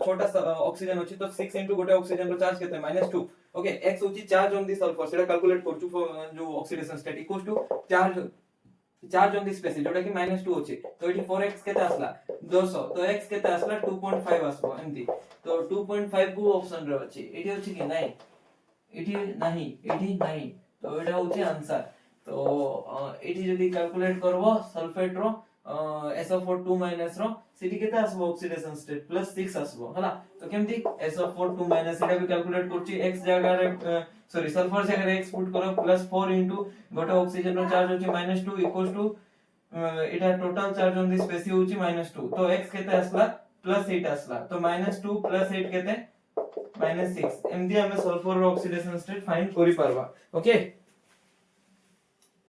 छोटा ऑक्सीजन अछि तो 6 * गोटे ऑक्सीजन रो चार्ज केते -2 ओके x होची चार्ज ऑन द सल्फर सेटा कैलकुलेट करछु जो oxidation state equals to charge on the species जोटा कि -2 अछि तो एठी 4x केते आसला 200 तो x केते आसला 2.5 आसबो एमती तो 2.5 को ऑप्शन रे अछि एठी अछि कि नाही एठी नाही तो एटा होची आंसर तो एठी जदी कैलकुलेट करबो सल्फेट रो SO4 2 माइनस रो सिटी केते आसबो ऑक्सीडेशन स्टेट +6 आसबो हला तो केमती SO4 2 माइनस एटा भी कैलकुलेट करछि x जगह रे सॉरी सल्फर जगह रे x पुट करो +4 इनटू गोटे ऑक्सीजन रो चार्ज होछि -2 इक्वल्स टू एटा total charge on this species होछि -2 तो x केते आसला +8 आसला तो -2 +8 केते -6 एमदी हमें सल्फर रो ऑक्सीडेशन स्टेट फाइंड करि परबा ओके